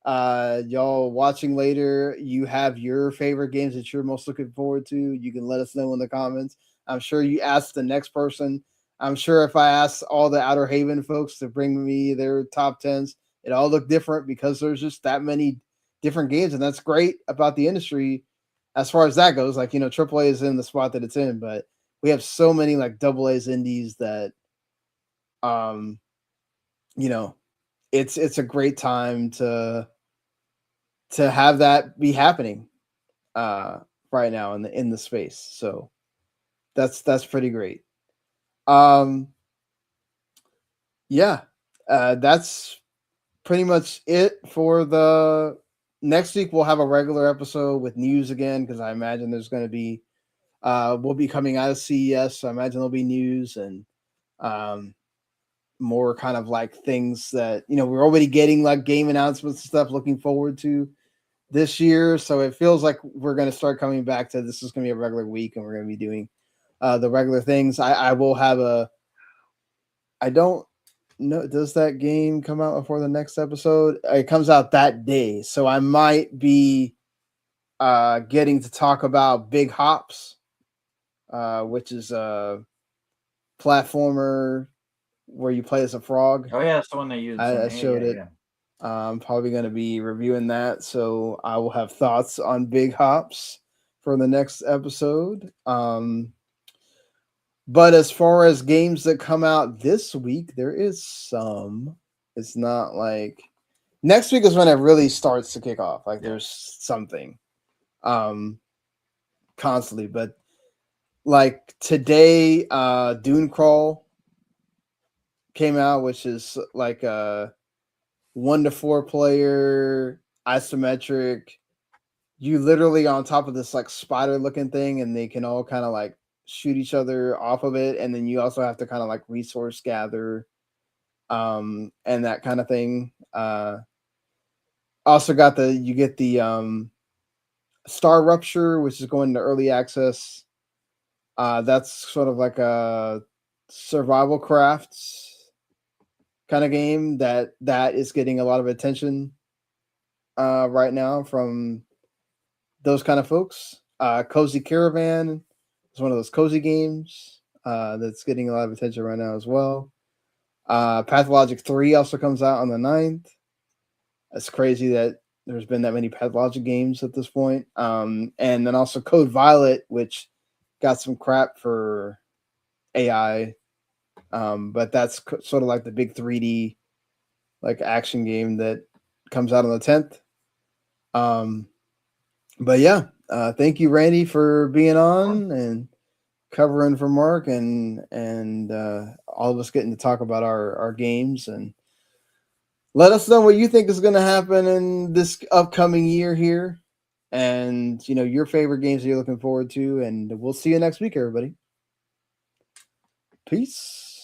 y'all watching later, you have your favorite games that you're most looking forward to. You can let us know in the comments. I'm sure you ask the next person. I'm sure if I ask all the Outer Haven folks to bring me their top 10s, it all look different because there's just that many different games, and that's great about the industry as far as that goes. Like, AAA is in the spot that it's in, but we have so many like double A's indies that it's a great time to have that be happening right now in the space. So that's pretty great. Yeah, that's pretty much it for the next week. We'll have a regular episode with news again, because I imagine there's going to be we'll be coming out of CES, so I imagine there'll be news and more kind of like things that we're already getting, like game announcements and stuff looking forward to this year. So it feels like we're going to start coming back to this is going to be a regular week, and we're going to be doing the regular things. I will have I don't know, does that game come out before the next episode? It comes out that day, so I might be getting to talk about Big Hops, which is a platformer where you play as a frog. Oh yeah, that's the one they used. I showed it. I'm probably going to be reviewing that, so I will have thoughts on Big Hops for the next episode. But as far as games that come out this week, there is some. It's not like next week is when it really starts to kick off. Like there's something constantly. But like today, Dune Crawl came out, which is like a 1 to 4 player isometric. You literally on top of this like spider looking thing, and they can all kind of like shoot each other off of it, and then you also have to kind of like resource gather and that kind of thing. Also got you get the Star Rupture, which is going to early access. That's sort of like a survival crafts kind of game that is getting a lot of attention right now from those kind of folks. Cozy Caravan is one of those cozy games that's getting a lot of attention right now as well. Pathologic 3 also comes out on the 9th. It's crazy that there's been that many Pathologic games at this point. And then also Code Violet, which got some crap for AI, but that's sort of like the big 3D like action game that comes out on the 10th. But yeah, thank you, Randy, for being on and covering for Mark, and all of us getting to talk about our games, and let us know what you think is going to happen in this upcoming year here, and your favorite games that you're looking forward to. And we'll see you next week, everybody. Peace.